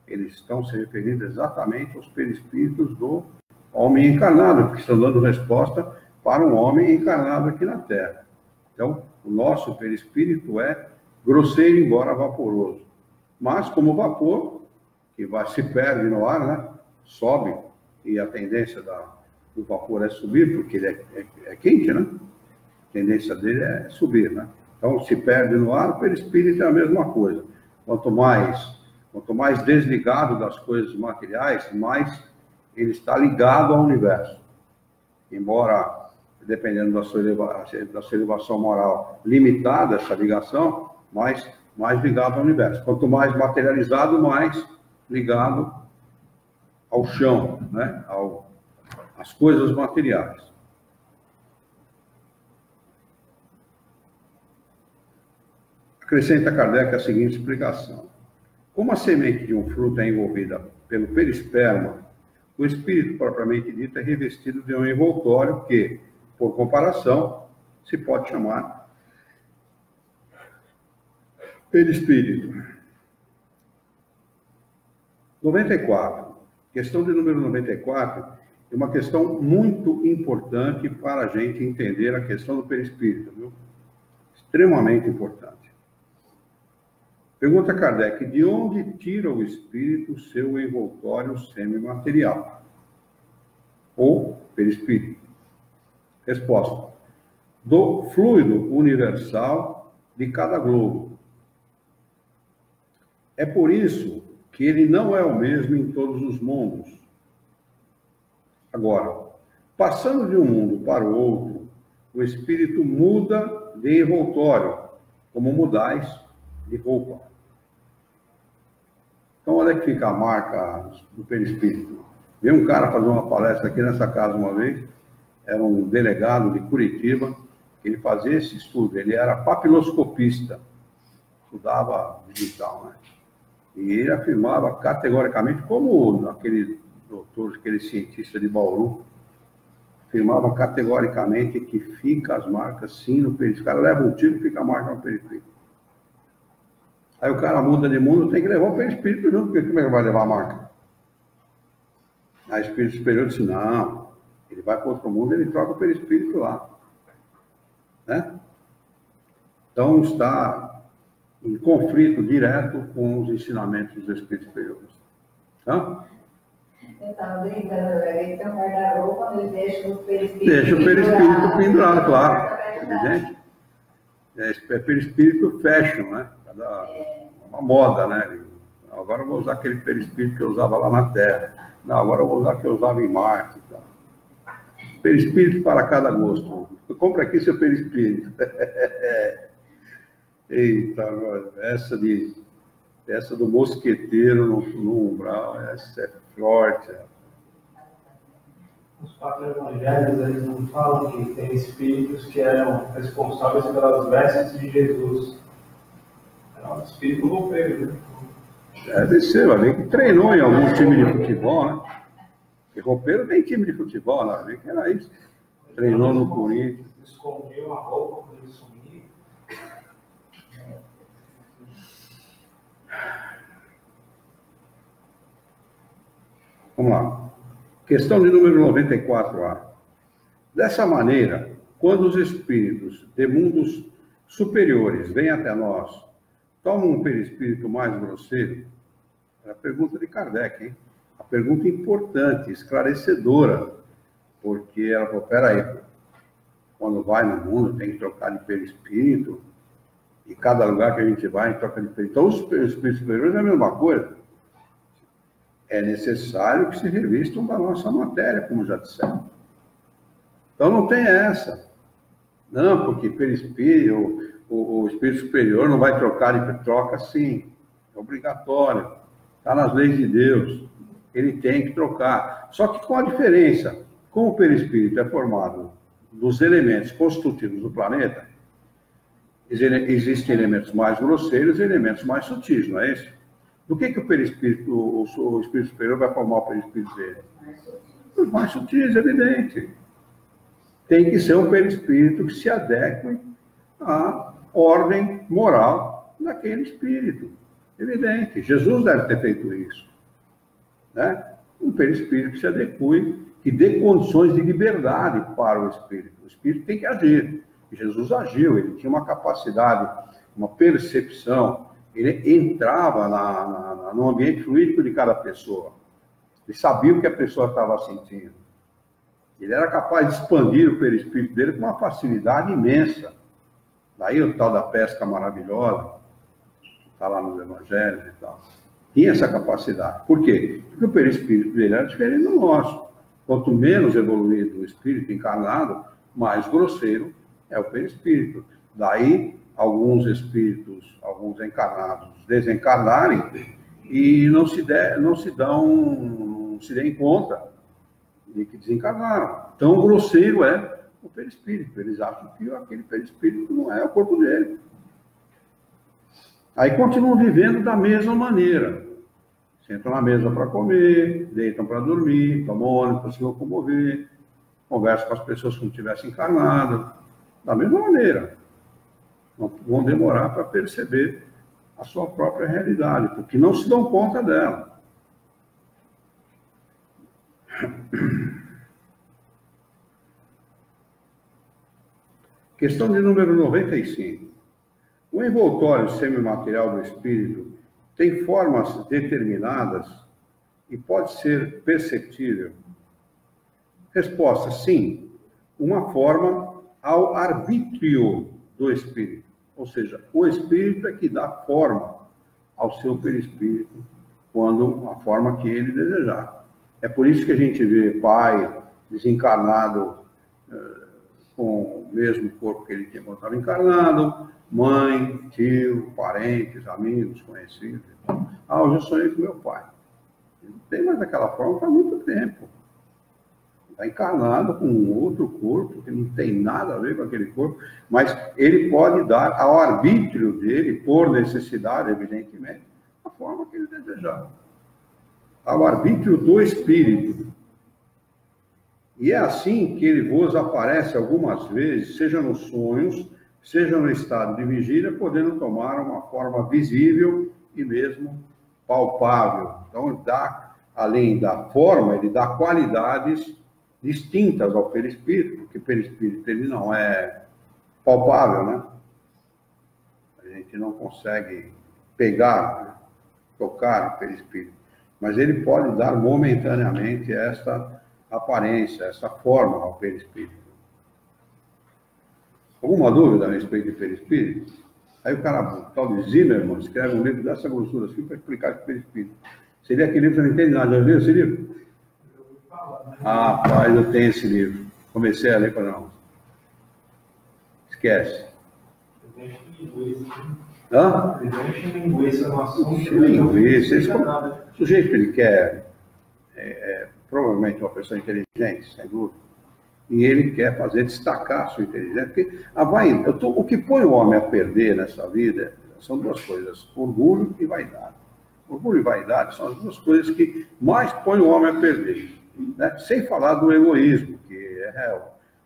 Eles estão se referindo exatamente aos perispíritos do homem encarnado, porque estão dando resposta para um homem encarnado aqui na Terra. Então, o nosso perispírito é grosseiro, embora vaporoso. Mas, como vapor, que se perde no ar, né? Sobe, e a tendência do vapor é subir, porque ele é quente, né? A tendência dele é subir, né? Então, se perde no ar, o perispírito é a mesma coisa. Quanto mais desligado das coisas materiais, mais ele está ligado ao universo. Embora, dependendo da sua elevação moral limitada, essa ligação, mais ligado ao universo. Quanto mais materializado, mais ligado ao chão, né? Às coisas materiais. Acrescenta Kardec a seguinte explicação. Como a semente de um fruto é envolvida pelo perisperma, o espírito propriamente dito é revestido de um envoltório que, por comparação, se pode chamar perispírito. 94. Questão de número 94 é uma questão muito importante para a gente entender a questão do perispírito, viu? Extremamente importante. Pergunta Kardec, de onde tira o espírito seu envoltório semimaterial? Ou perispírito? Resposta. Do fluido universal de cada globo. É por isso que ele não é o mesmo em todos os mundos. Agora, passando de um mundo para o outro, o espírito muda de envoltório, como mudais de roupa. Então, onde é que fica a marca do perispírito? Veio um cara fazer uma palestra aqui nessa casa uma vez, era um delegado de Curitiba, ele fazia esse estudo, ele era papiloscopista, estudava digital, né? E ele afirmava categoricamente, como aquele doutor, aquele cientista de Bauru, afirmava categoricamente que fica as marcas sim no perispírito. O cara leva um tiro e fica a marca no perispírito. Aí o cara muda de mundo, tem que levar o perispírito junto, porque como é que vai levar a marca? Aí o espírito superior disse, não, ele vai para outro mundo, ele troca o perispírito lá. Né? Então está em conflito direto com os ensinamentos dos espíritos superiores. Tá? Eu estava brincando, ele tem um guarda-roupa, quando ele deixa o perispírito. Deixa o perispírito pendurado, claro. Evidente. É perispírito fashion, né? Uma moda, né? Agora eu vou usar aquele perispírito que eu usava lá na Terra. Não, agora eu vou usar o que eu usava em Marte. Tá? Perispírito para cada gosto. Compra aqui seu perispírito. Eita, essa do mosqueteiro no umbral, essa é forte. Os quatro evangelhos, eles não falam que tem espíritos que eram responsáveis pelas vestes de Jesus. Era um espírito roupeiro, né? Deve ser, vai ver que treinou em algum time de futebol, né? E roupeiro tem time de futebol, lá, vê que era isso. Treinou no Corinthians. Escondia uma roupa quando ele sumia. Vamos lá. Questão de número 94A. Dessa maneira, quando os espíritos de mundos superiores vêm até nós, tomam um perispírito mais grosseiro? É a pergunta de Kardec, hein? A pergunta importante, esclarecedora, porque ela falou, peraí, quando vai no mundo tem que trocar de perispírito, e cada lugar que a gente vai troca de perispírito. Então, os espíritos superiores é a mesma coisa. É necessário que se revistam da nossa matéria, como já dissemos. Então, não tem essa. Não, porque perispírito, o espírito superior não vai trocar, troca sim, é obrigatório, está nas leis de Deus, ele tem que trocar. Só que com a diferença, como o perispírito é formado dos elementos constitutivos do planeta, existem elementos mais grosseiros e elementos mais sutis, não é isso? Do que o perispírito, o espírito superior vai formar o perispírito dele? Os mais sutis, evidente. Tem que ser um perispírito que se adeque à ordem moral daquele espírito. Evidente. Jesus deve ter feito isso. Né? Um perispírito que se adeque, que dê condições de liberdade para o espírito. O espírito tem que agir. E Jesus agiu, ele tinha uma capacidade, uma percepção, ele entrava no ambiente fluídico de cada pessoa. Ele sabia o que a pessoa estava sentindo. Ele era capaz de expandir o perispírito dele com uma facilidade imensa. Daí o tal da pesca maravilhosa, está lá nos evangelhos e tal. Tinha essa capacidade. Por quê? Porque o perispírito dele era diferente do nosso. Quanto menos evoluído o espírito encarnado, mais grosseiro é o perispírito. Daí, alguns espíritos, alguns encarnados, desencarnarem e não se deem conta de que desencarnaram. Tão grosseiro é o perispírito. Eles acham que aquele perispírito não é o corpo dele. Aí continuam vivendo da mesma maneira. Sentam na mesa para comer, deitam para dormir, tomam ônibus para se locomover, conversam com as pessoas como se tivessem encarnado. Da mesma maneira. Não vão demorar para perceber a sua própria realidade, porque não se dão conta dela. Questão de número 95. O envoltório semimaterial do espírito tem formas determinadas e pode ser perceptível? Resposta: sim. Uma forma ao arbítrio do espírito. Ou seja, o espírito é que dá forma ao seu perispírito, quando a forma que ele desejar. É por isso que a gente vê pai desencarnado com o mesmo corpo que ele tinha quando estava encarnado, mãe, tio, parentes, amigos, conhecidos. Hoje eu sonhei com meu pai. Ele não tem mais aquela forma faz muito tempo. Está encarnado com um outro corpo, que não tem nada a ver com aquele corpo, mas ele pode dar ao arbítrio dele, por necessidade, evidentemente, a forma que ele desejar. Ao arbítrio do espírito. E é assim que ele vos aparece algumas vezes, seja nos sonhos, seja no estado de vigília, podendo tomar uma forma visível e mesmo palpável. Então, ele dá, além da forma, ele dá qualidades distintas ao perispírito, porque o perispírito ele não é palpável, né? A gente não consegue pegar, tocar o perispírito, mas ele pode dar momentaneamente esta aparência, essa forma ao perispírito. Alguma dúvida a respeito de perispírito? Aí o cara, o tal de Zimmermann, escreve um livro dessa grossura assim para explicar esse perispírito. Seria aquele livro que você não entende nada. Já viu esse livro? Ah, pai, eu tenho esse livro. Comecei a ler para não. Esquece. Hã? Linguiça no assunto. Linguiça. O sujeito que ele quer provavelmente uma pessoa inteligente, sem dúvida, e ele quer fazer destacar a sua inteligência, porque o que põe o homem a perder nessa vida são duas coisas, orgulho e vaidade. Orgulho e vaidade são as duas coisas que mais põem o homem a perder, né? Sem falar do egoísmo, que é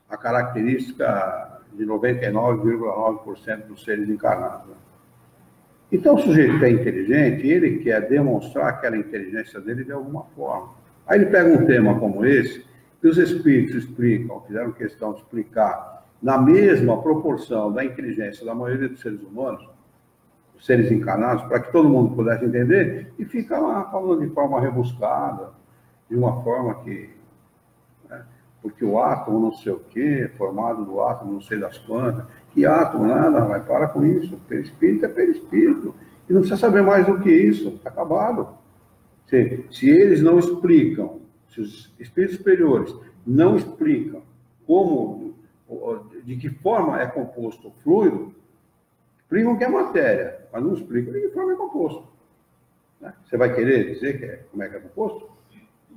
a característica de 99,9% dos seres encarnados. Né? Então, o sujeito que é inteligente, ele quer demonstrar aquela inteligência dele de alguma forma. Aí ele pega um tema como esse, que os espíritos explicam, fizeram questão de explicar, na mesma proporção da inteligência da maioria dos seres humanos, os seres encarnados, para que todo mundo pudesse entender, e fica lá falando de forma rebuscada, de uma forma que... Né, porque o átomo não sei o quê, formado do átomo não sei das quantas, que átomo, nada, vai, para com isso, perispírito é perispírito, e não precisa saber mais do que isso, está acabado. Se eles não explicam, se os espíritos superiores não explicam de que forma é composto o fluido, Explicam que é matéria, mas não explicam de que forma é composto. Né? Você vai querer dizer como é que é composto?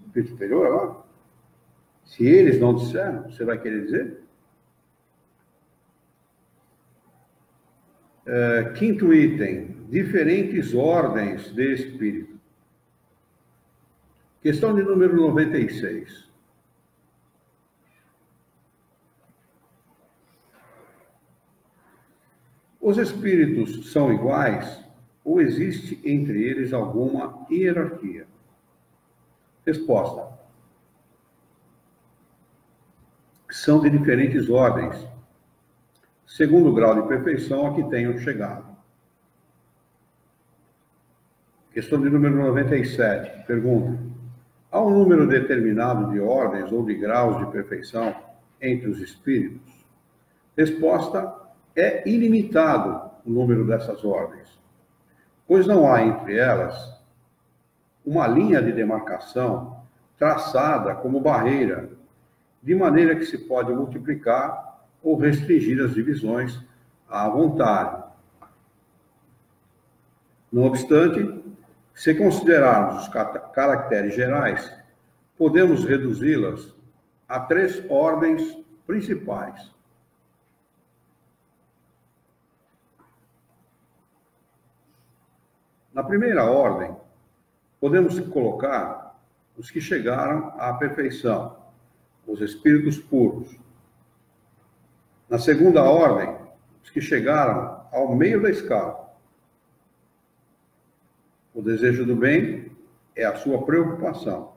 Espírito superior agora? Se eles não disseram, você vai querer dizer? Quinto item, diferentes ordens de espírito. Questão de número 96. Os espíritos são iguais ou existe entre eles alguma hierarquia? Resposta. São de diferentes ordens, segundo o grau de perfeição a que tenham chegado. Questão de número 97. Pergunta. Há um número determinado de ordens ou de graus de perfeição entre os espíritos? Resposta. É ilimitado o número dessas ordens, pois não há entre elas uma linha de demarcação traçada como barreira, de maneira que se pode multiplicar ou restringir as divisões à vontade. Não obstante, se considerarmos os caracteres gerais, podemos reduzi-las a 3 ordens principais. Na primeira ordem, podemos colocar os que chegaram à perfeição, os espíritos puros. Na segunda ordem, os que chegaram ao meio da escala. O desejo do bem é a sua preocupação.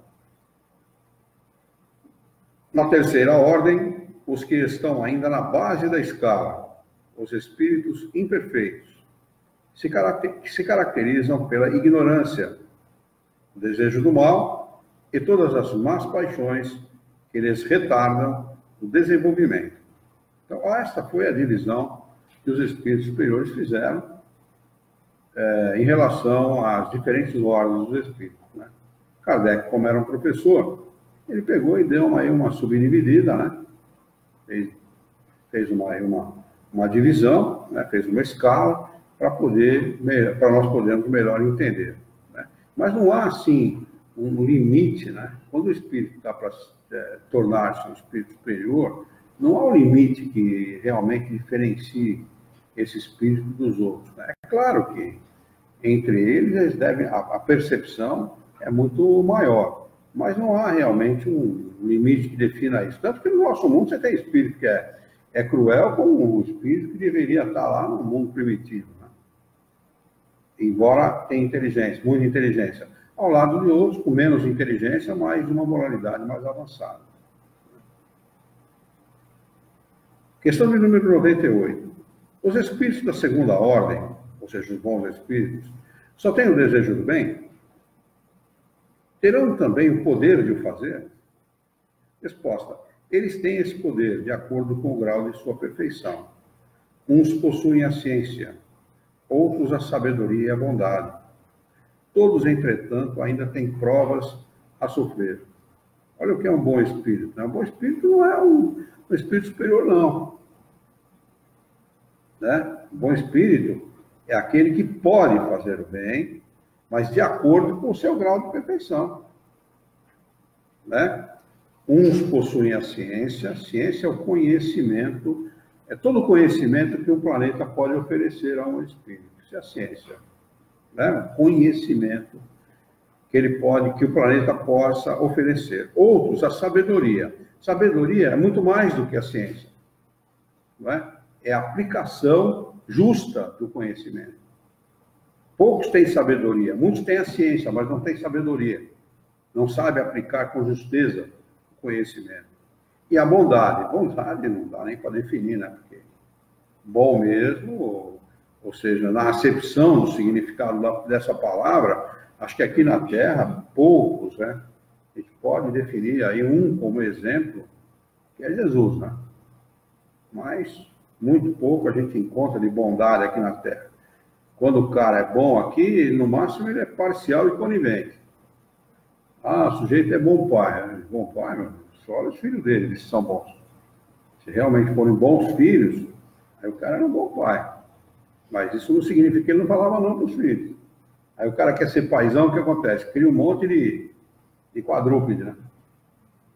Na terceira ordem, os que estão ainda na base da escala, os espíritos imperfeitos, se caracterizam pela ignorância, o desejo do mal e todas as más paixões que lhes retardam o desenvolvimento. Então, esta foi a divisão que os espíritos superiores fizeram em relação às diferentes ordens dos espíritos. Né? Kardec, como era um professor, ele pegou e deu aí uma subdividida, né? Fez uma divisão, né? Fez uma escala, para nós podermos melhor entender. Né? Mas não há, assim, um limite, né? Quando o espírito está para tornar-se um espírito superior, não há um limite que realmente diferencie esse espírito dos outros. Né? É claro que entre eles a percepção é muito maior, mas não há realmente um limite que defina isso. Tanto que no nosso mundo você tem espírito que é cruel, como um espírito que deveria estar lá no mundo primitivo. Embora tenha inteligência, muita inteligência, ao lado de outros com menos inteligência, mas de uma moralidade mais avançada. Questão de número 98. Os espíritos da segunda ordem, ou seja, os bons espíritos, só têm o desejo do bem? Terão também o poder de o fazer? Resposta. Eles têm esse poder de acordo com o grau de sua perfeição. Uns possuem a ciência, outros a sabedoria e a bondade. Todos, entretanto, ainda têm provas a sofrer. Olha o que é um bom espírito. Né? Um bom espírito não é um espírito superior, não. Né? Um bom espírito é aquele que pode fazer o bem, mas de acordo com o seu grau de perfeição. Né? Uns possuem a ciência é o conhecimento, é todo o conhecimento que o planeta pode oferecer a um espírito. Isso é a ciência. Né? O conhecimento que o planeta possa oferecer. Outros, a sabedoria. Sabedoria é muito mais do que a ciência. Não é? É a aplicação justa do conhecimento. Poucos têm sabedoria, muitos têm a ciência, mas não têm sabedoria. Não sabem aplicar com justeza o conhecimento. E a bondade. Bondade não dá nem para definir, né? Porque bom mesmo, ou seja, na acepção do significado dessa palavra, acho que aqui na Terra, poucos, né? A gente pode definir aí um como exemplo, que é Jesus, né? Mas muito pouco a gente encontra de bondade aqui na Terra. Quando o cara é bom aqui, no máximo ele é parcial e conivente. Ah, o sujeito é bom pai. Bom pai, meu, só olha os filhos dele, eles são bons. Se realmente forem bons filhos, aí o cara é um bom pai. Mas isso não significa que ele não falava não para os filhos. Aí o cara quer ser paizão, o que acontece? Cria um monte de quadrúpede, né?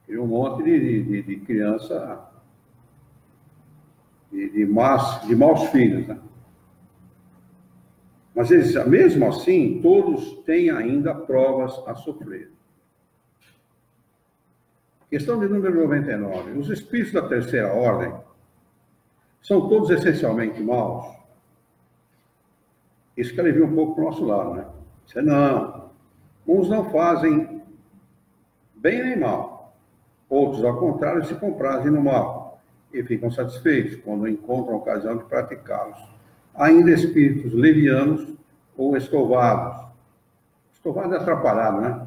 Cria um monte de criança, de maus filhos, né? Mas eles, mesmo assim, todos têm ainda provas a sofrer. Questão de número 99. Os espíritos da terceira ordem são todos essencialmente maus? Isso que alivia um pouco para o nosso lado, né? Isso não. Uns não fazem bem nem mal. Outros, ao contrário, se comprazem no mal e ficam satisfeitos quando encontram a ocasião de praticá-los. Ainda espíritos levianos ou escovados. Escovado é atrapalhado, né?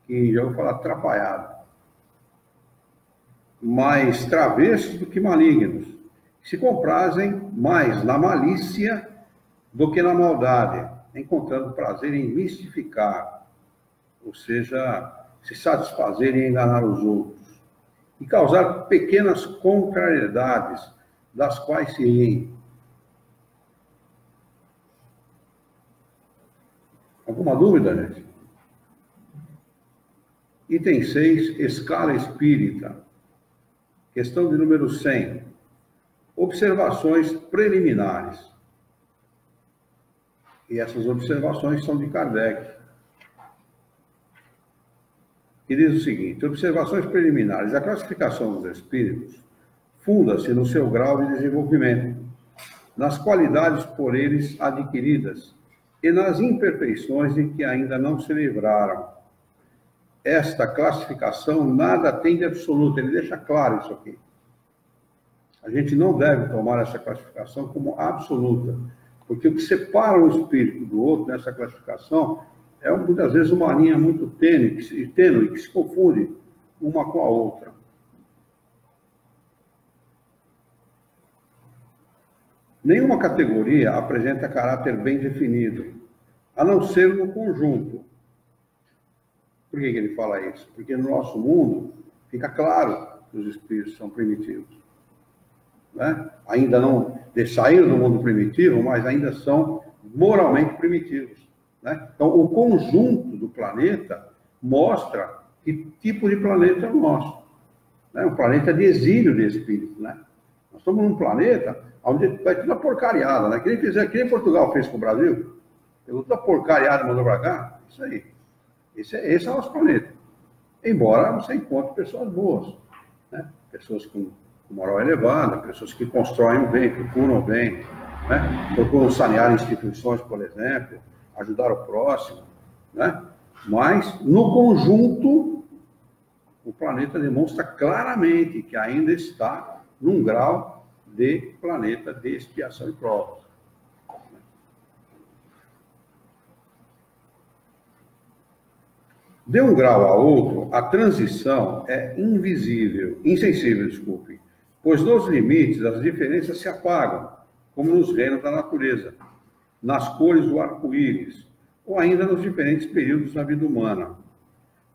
Que já vou falar atrapalhado. Mais travessos do que malignos. Se comprazem mais na malícia do que na maldade, encontrando prazer em mistificar, ou seja, se satisfazer em enganar os outros, e causar pequenas contrariedades, das quais se riem. Alguma dúvida, gente? Item 6, escala espírita. Questão de número 100. Observações preliminares. E essas observações são de Kardec. Que diz o seguinte: observações preliminares. A classificação dos espíritos funda-se no seu grau de desenvolvimento, nas qualidades por eles adquiridas e nas imperfeições de que ainda não se livraram. Esta classificação nada tem de absoluto, ele deixa claro isso aqui. A gente não deve tomar essa classificação como absoluta, porque o que separa um espírito do outro nessa classificação é muitas vezes uma linha muito tênue, que se confunde uma com a outra. Nenhuma categoria apresenta caráter bem definido, a não ser no conjunto. Por que ele fala isso? Porque no nosso mundo fica claro que os espíritos são primitivos. Né? Ainda não saíram do mundo primitivo, mas ainda são moralmente primitivos. Né? Então, o conjunto do planeta mostra que tipo de planeta é o nosso. Né? Um planeta de exílio de espíritos. Né? Nós estamos num planeta onde vai tudo a porcariada. Né? Que nem Portugal fez com o Brasil. Pegou toda a porcariada e mandou para cá. Isso aí. Esse é o nosso planeta. Embora você encontre pessoas boas. Né? Pessoas com moral elevada, pessoas que constroem o bem, procuram o bem, né? Procuram sanear instituições, por exemplo, ajudar o próximo, né? Mas, no conjunto, o planeta demonstra claramente que ainda está num grau de planeta de expiação e provas. De um grau a outro, a transição é insensível, pois nos limites as diferenças se apagam, como nos reinos da natureza, nas cores do arco-íris, ou ainda nos diferentes períodos da vida humana.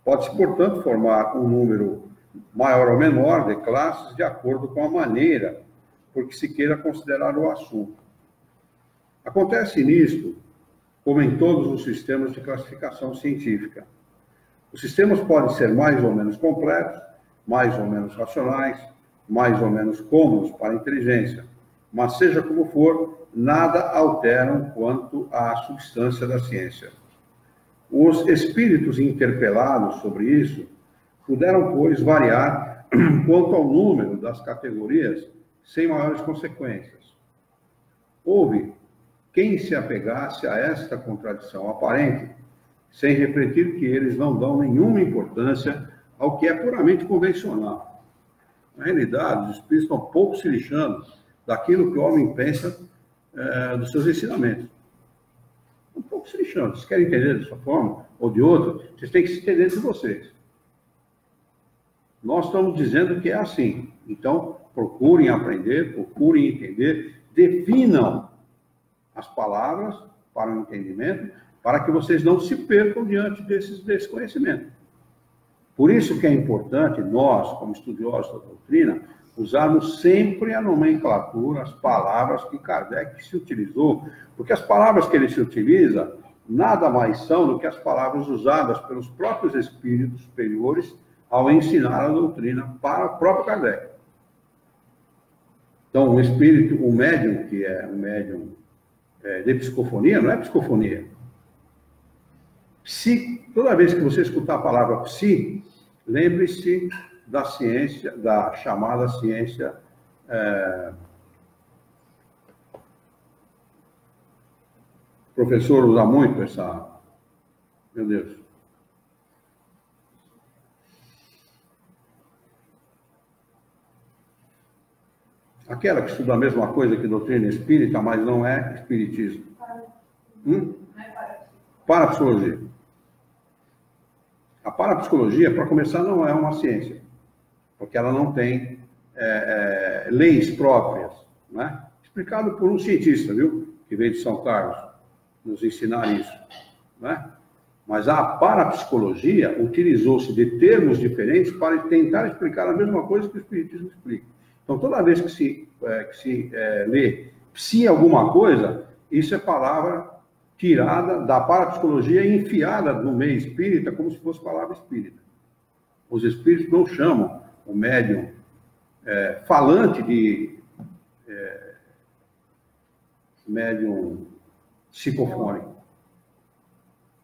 Pode-se, portanto, formar um número maior ou menor de classes de acordo com a maneira por que se queira considerar o assunto. Acontece nisto, como em todos os sistemas de classificação científica. Os sistemas podem ser mais ou menos completos, mais ou menos racionais, mais ou menos cômodos para a inteligência, mas seja como for, nada alteram quanto à substância da ciência. Os espíritos interpelados sobre isso puderam, pois, variar quanto ao número das categorias sem maiores consequências. Houve quem se apegasse a esta contradição aparente, sem refletir que eles não dão nenhuma importância ao que é puramente convencional. Na realidade, os espíritos estão pouco se lixando daquilo que o homem pensa dos seus ensinamentos. Estão pouco se lixando. Se querem entender dessa forma ou de outra, vocês têm que se entender de vocês. Nós estamos dizendo que é assim. Então, procurem aprender, procurem entender, definam as palavras para o entendimento, para que vocês não se percam diante desse conhecimento. Por isso que é importante nós, como estudiosos da doutrina, usarmos sempre a nomenclatura, as palavras que Kardec se utilizou, porque as palavras que ele se utiliza nada mais são do que as palavras usadas pelos próprios espíritos superiores ao ensinar a doutrina para o próprio Kardec. Então, o espírito, o médium, que é um médium de psicofonia, não é psicofonia. Psi, toda vez que você escutar a palavra psi, lembre-se da ciência, da chamada ciência o professor usa muito essa... Meu Deus. Aquela que estuda a mesma coisa que doutrina espírita, mas não é espiritismo. Parapsicologia. A parapsicologia, para começar, não é uma ciência, porque ela não tem leis próprias, né? Explicado por um cientista, viu? Que veio de São Carlos nos ensinar isso, né? Mas a parapsicologia utilizou-se de termos diferentes para tentar explicar a mesma coisa que o espiritismo explica. Então, toda vez que se lê psi alguma coisa, isso é palavra tirada da parapsicologia e enfiada no meio espírita como se fosse palavra espírita. Os espíritos não chamam o médium falante de médium psicofônico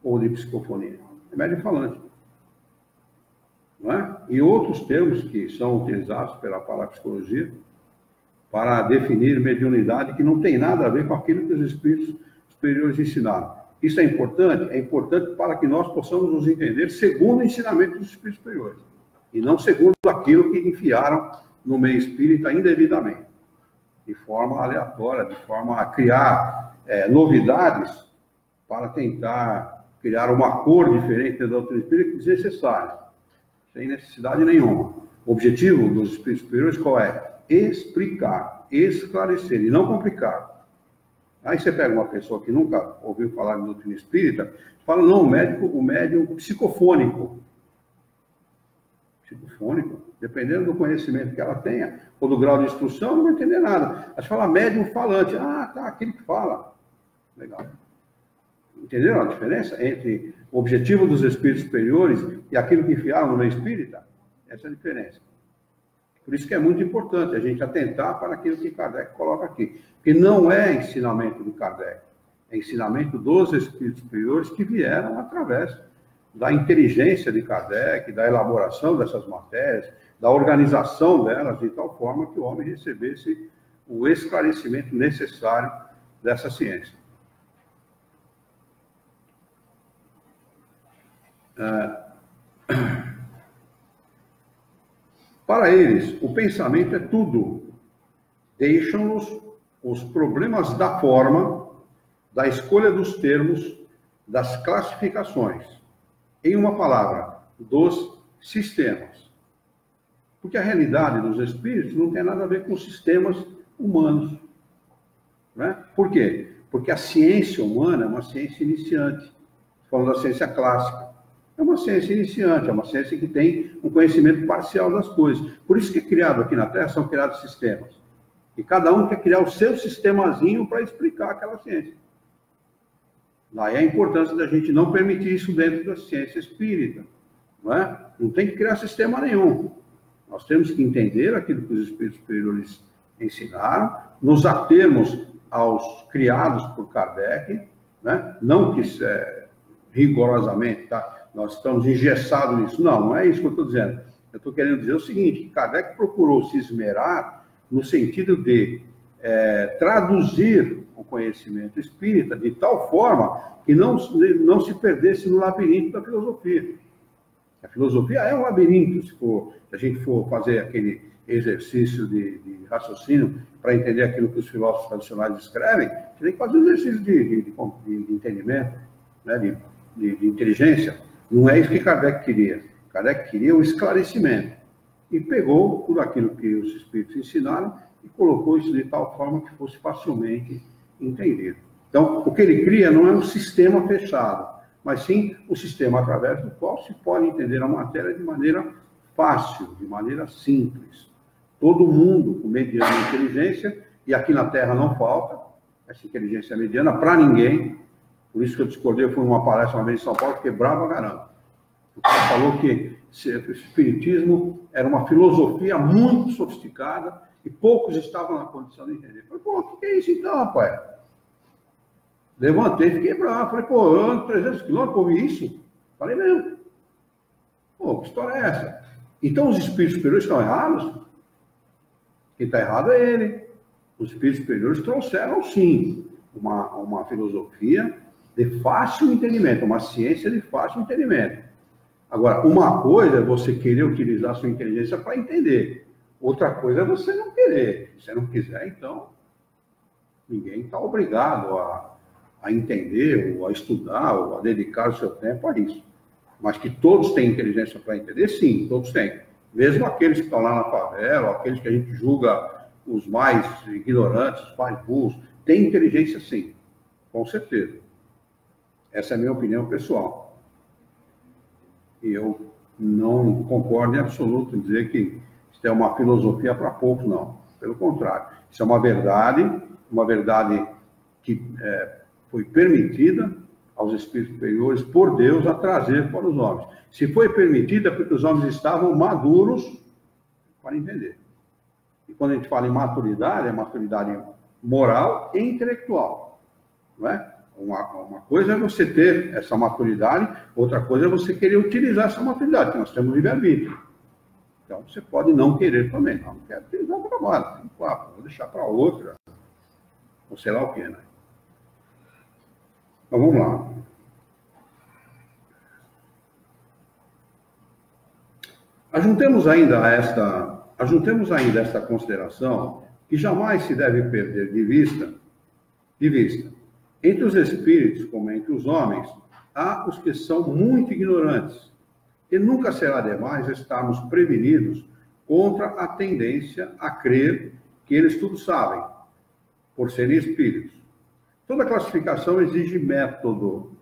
ou de psicofonia. É médium falante. Não é? E outros termos que são utilizados pela parapsicologia para definir mediunidade que não tem nada a ver com aquilo que os espíritos superiores ensinaram. Isso é importante? É importante para que nós possamos nos entender segundo o ensinamento dos espíritos superiores e não segundo aquilo que enfiaram no meio espírita indevidamente, de forma aleatória, de forma a criar novidades para tentar criar uma cor diferente da doutrina espírita desnecessária, sem necessidade nenhuma. O objetivo dos espíritos superiores qual é? Explicar, esclarecer e não complicar. Aí você pega uma pessoa que nunca ouviu falar de doutrina espírita, fala, não, o médium psicofônico. Psicofônico, dependendo do conhecimento que ela tenha, ou do grau de instrução, não vai entender nada. Aí você fala médium falante, tá, aquele que fala. Legal. Entenderam a diferença entre o objetivo dos espíritos superiores e aquilo que enfiaram no meio espírita? Essa é a diferença. Por isso que é muito importante a gente atentar para aquilo que Kardec coloca aqui. Porque não é ensinamento de Kardec, é ensinamento dos espíritos superiores que vieram através da inteligência de Kardec, da elaboração dessas matérias, da organização delas, de tal forma que o homem recebesse o esclarecimento necessário dessa ciência. Para eles, o pensamento é tudo. Deixam-nos os problemas da forma, da escolha dos termos, das classificações. Em uma palavra, dos sistemas. Porque a realidade dos espíritos não tem nada a ver com sistemas humanos. Né? Por quê? Porque a ciência humana é uma ciência iniciante. Falando da ciência clássica. É uma ciência iniciante, é uma ciência que tem um conhecimento parcial das coisas. Por isso que é criado aqui na Terra, são criados sistemas. E cada um quer criar o seu sistemazinho para explicar aquela ciência. Daí a importância da gente não permitir isso dentro da ciência espírita. Não é? Não tem que criar sistema nenhum. Nós temos que entender aquilo que os espíritos superiores ensinaram, nos atermos aos criados por Kardec, né? Não que rigorosamente, tá? Nós estamos engessados nisso. Não é isso que eu estou dizendo. Eu estou querendo dizer o seguinte, que Kardec procurou se esmerar no sentido de traduzir o conhecimento espírita de tal forma que não se perdesse no labirinto da filosofia. A filosofia é um labirinto, se a gente for fazer aquele exercício de raciocínio para entender aquilo que os filósofos tradicionais escrevem, você tem que fazer um exercício de entendimento, né, de inteligência. Não é isso que Kardec queria. Kardec queria o esclarecimento. E pegou tudo aquilo que os espíritos ensinaram e colocou isso de tal forma que fosse facilmente entendido. Então, o que ele cria não é um sistema fechado, mas sim um sistema através do qual se pode entender a matéria de maneira fácil, de maneira simples. Todo mundo mediana inteligência, e aqui na Terra não falta essa inteligência mediana para ninguém. Por isso que eu discordei, eu fui numa palestra uma vez em São Paulo, fiquei bravo a caramba. O cara falou que o espiritismo era uma filosofia muito sofisticada e poucos estavam na condição de entender. Eu falei, pô, o que é isso então, rapaz? Levantei, fiquei bravo. Falei, pô, eu ando 300 quilômetros, ouvi isso? Falei mesmo. Pô, que história é essa? Então os espíritos superiores estão errados? Quem está errado é ele. Os espíritos superiores trouxeram, sim, uma filosofia de fácil entendimento, uma ciência de fácil entendimento. Agora, uma coisa é você querer utilizar a sua inteligência para entender. Outra coisa é você não querer. Se você não quiser, então, ninguém está obrigado a entender, ou a estudar, ou a dedicar o seu tempo a isso. Mas que todos têm inteligência para entender, sim, todos têm. Mesmo aqueles que estão lá na favela, aqueles que a gente julga os mais ignorantes, os mais burros, têm inteligência, sim, com certeza. Essa é a minha opinião pessoal. E eu não concordo em absoluto em dizer que isso é uma filosofia para poucos, não. Pelo contrário, isso é uma verdade que foi permitida aos espíritos superiores por Deus a trazer para os homens. Se foi permitida, porque os homens estavam maduros para entender. E quando a gente fala em maturidade, é maturidade moral e intelectual. Não é? Uma coisa é você ter essa maturidade, outra coisa é você querer utilizar essa maturidade, que nós temos livre-arbítrio. Então, você pode não querer também. Não quero utilizar o trabalho. Vou deixar para outra. Ou sei lá o que, né? Então, vamos lá. Ajuntemos ainda esta consideração que jamais se deve perder de vista. Entre os espíritos, como entre os homens, há os que são muito ignorantes. E nunca será demais estarmos prevenidos contra a tendência a crer que eles tudo sabem, por serem espíritos. Toda classificação exige método,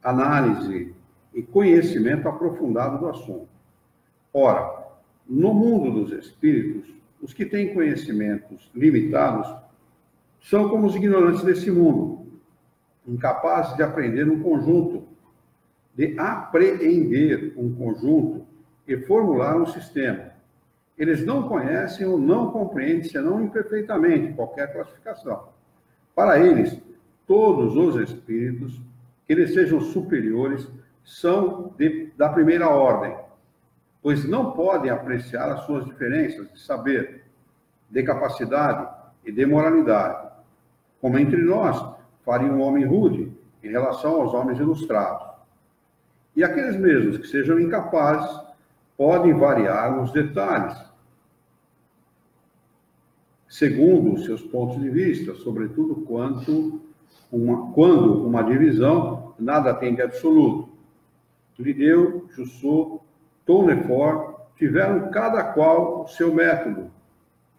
análise e conhecimento aprofundado do assunto. Ora, no mundo dos espíritos, os que têm conhecimentos limitados são como os ignorantes desse mundo, incapazes de aprender um conjunto, de apreender um conjunto e formular um sistema. Eles não conhecem ou não compreendem, senão imperfeitamente, qualquer classificação. Para eles, todos os espíritos, que eles sejam superiores, são da primeira ordem, pois não podem apreciar as suas diferenças de saber, de capacidade e de moralidade, como entre nós faria um homem rude em relação aos homens ilustrados. E aqueles mesmos que sejam incapazes podem variar nos detalhes, segundo os seus pontos de vista, sobretudo quando uma divisão nada tem de absoluto. Lideu, Jussot, Tournefort tiveram cada qual o seu método,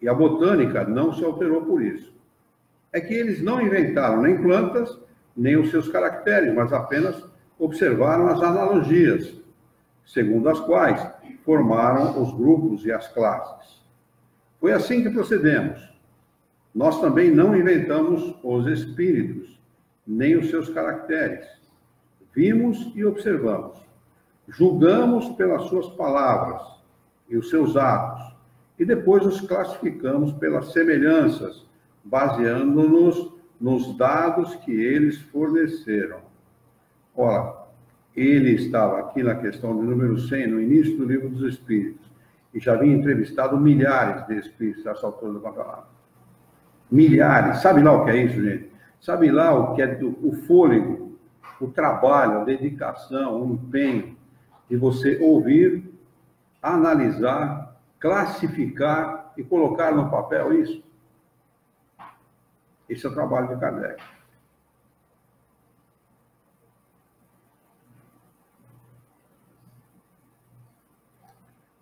e a botânica não se alterou por isso. É que eles não inventaram nem plantas, nem os seus caracteres, mas apenas observaram as analogias, segundo as quais formaram os grupos e as classes. Foi assim que procedemos. Nós também não inventamos os espíritos, nem os seus caracteres. Vimos e observamos. Julgamos pelas suas palavras e os seus atos, e depois os classificamos pelas semelhanças, baseando-nos nos dados que eles forneceram. Ora, ele estava aqui na questão de número 100, no início do Livro dos Espíritos, e já havia entrevistado milhares de espíritos a essa altura do campeonato. Milhares. Sabe lá o que é isso, gente? Sabe lá o que é o fôlego, o trabalho, a dedicação, o empenho de você ouvir, analisar, classificar e colocar no papel isso? Esse é o trabalho de Kardec.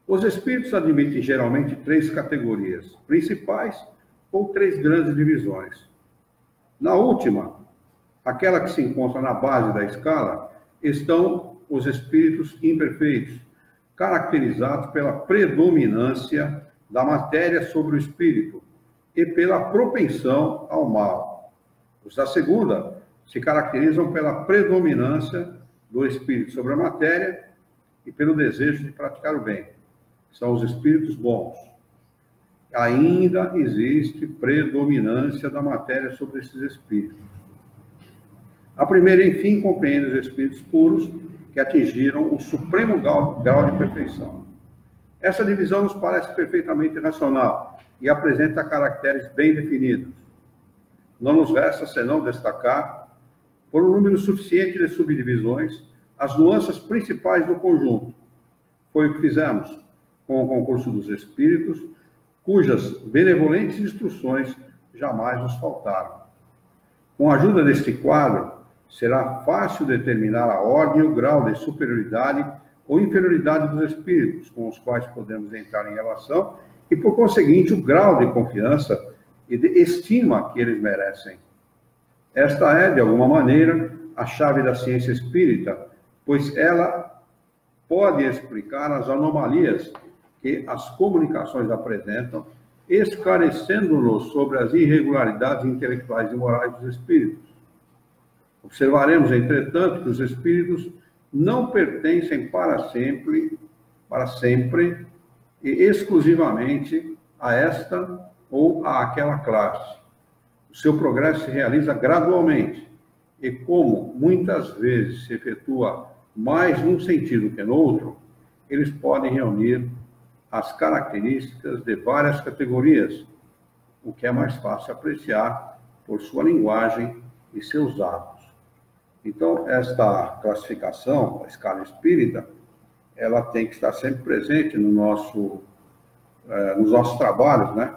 Os espíritos admitem geralmente 3 categorias principais ou 3 grandes divisões. Na última, aquela que se encontra na base da escala, estão os espíritos imperfeitos, caracterizados pela predominância da matéria sobre o espírito e pela propensão ao mal. Os da segunda se caracterizam pela predominância do espírito sobre a matéria e pelo desejo de praticar o bem. São os espíritos bons. Ainda existe predominância da matéria sobre esses espíritos. A primeira, enfim, compreende os espíritos puros que atingiram o supremo grau de perfeição. Essa divisão nos parece perfeitamente racional e apresenta caracteres bem definidos. Não nos resta senão destacar, por um número suficiente de subdivisões, as nuances principais do conjunto. Foi o que fizemos com o concurso dos espíritos, cujas benevolentes instruções jamais nos faltaram. Com a ajuda deste quadro, será fácil determinar a ordem e o grau de superioridade ou inferioridade dos espíritos com os quais podemos entrar em relação e, por conseguinte, o grau de confiança e de estima que eles merecem. Esta é, de alguma maneira, a chave da ciência espírita, pois ela pode explicar as anomalias que as comunicações apresentam, esclarecendo-nos sobre as irregularidades intelectuais e morais dos espíritos. Observaremos, entretanto, que os espíritos não pertencem para sempre e exclusivamente a esta ou a aquela classe. O seu progresso se realiza gradualmente e, como muitas vezes se efetua mais num sentido que no outro, eles podem reunir as características de várias categorias, o que é mais fácil apreciar por sua linguagem e seus atos. Então, esta classificação, a escala espírita, ela tem que estar sempre presente no nos nossos trabalhos, né?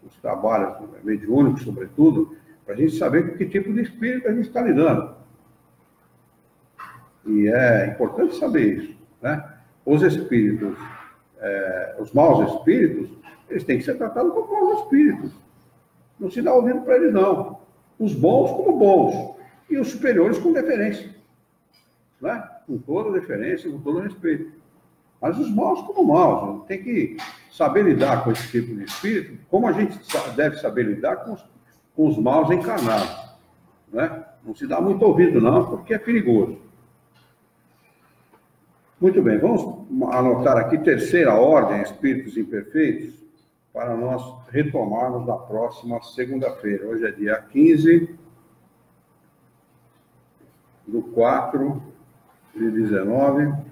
Os trabalhos mediúnicos, sobretudo, para a gente saber com que tipo de espírito a gente está lidando. E é importante saber isso, né? Os espíritos, os maus espíritos, eles têm que ser tratados como maus espíritos. Não se dá ouvido para eles, não. Os bons como bons. E os superiores com deferência, né? Com toda deferência, com todo respeito. Mas os maus como maus, tem que saber lidar com esse tipo de espírito, como a gente deve saber lidar com os maus encarnados, né? Não se dá muito ouvido, não, porque é perigoso. Muito bem, vamos anotar aqui terceira ordem, espíritos imperfeitos, para nós retomarmos na próxima segunda-feira. Hoje é dia 15/4/19.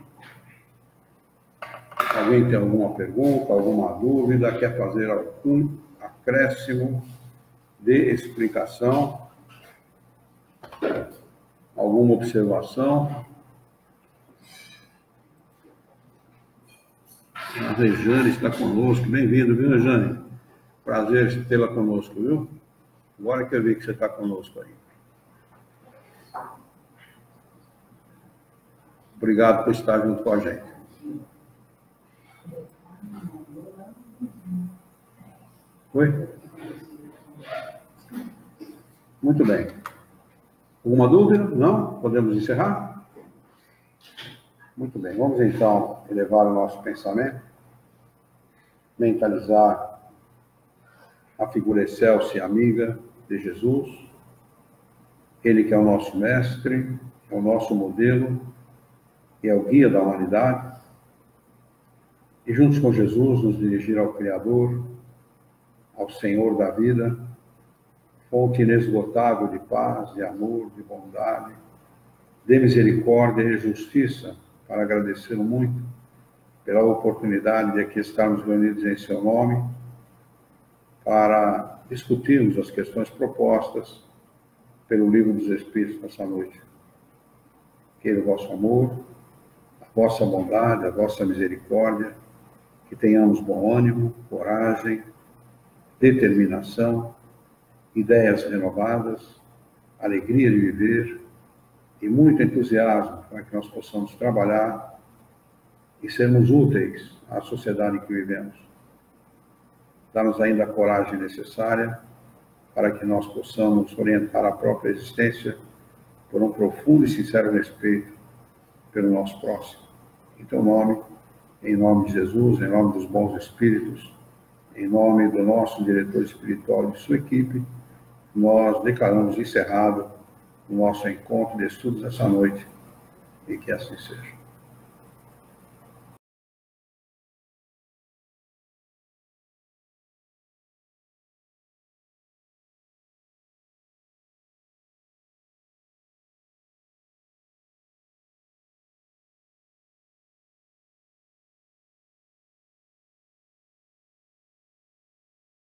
Alguém tem alguma pergunta, alguma dúvida, quer fazer algum acréscimo de explicação? Alguma observação? A Rejane está conosco. Bem-vindo, viu, Rejane? Prazer tê-la conosco, viu? Agora que eu vi que você está conosco aí. Obrigado por estar junto com a gente. Oi? Muito bem. Alguma dúvida? Não? Podemos encerrar? Muito bem. Vamos, então, elevar o nosso pensamento, mentalizar a figura excelsa e amiga de Jesus, ele que é o nosso mestre, é o nosso modelo, e é o guia da humanidade, e juntos com Jesus nos dirigir ao Criador, ao Senhor da vida, fonte inesgotável de paz, de amor, de bondade, de misericórdia e justiça, para agradecê-lo muito pela oportunidade de aqui estarmos reunidos em seu nome, para discutirmos as questões propostas pelo Livro dos Espíritos nessa noite. Queira o vosso amor, a vossa bondade, a vossa misericórdia, que tenhamos bom ânimo, coragem, determinação, ideias renovadas, alegria de viver e muito entusiasmo para que nós possamos trabalhar e sermos úteis à sociedade em que vivemos. Dá-nos ainda a coragem necessária para que nós possamos orientar a própria existência por um profundo e sincero respeito pelo nosso próximo. Em teu nome, em nome de Jesus, em nome dos bons espíritos, em nome do nosso diretor espiritual e de sua equipe, nós declaramos encerrado o nosso encontro de estudos essa noite, e que assim seja.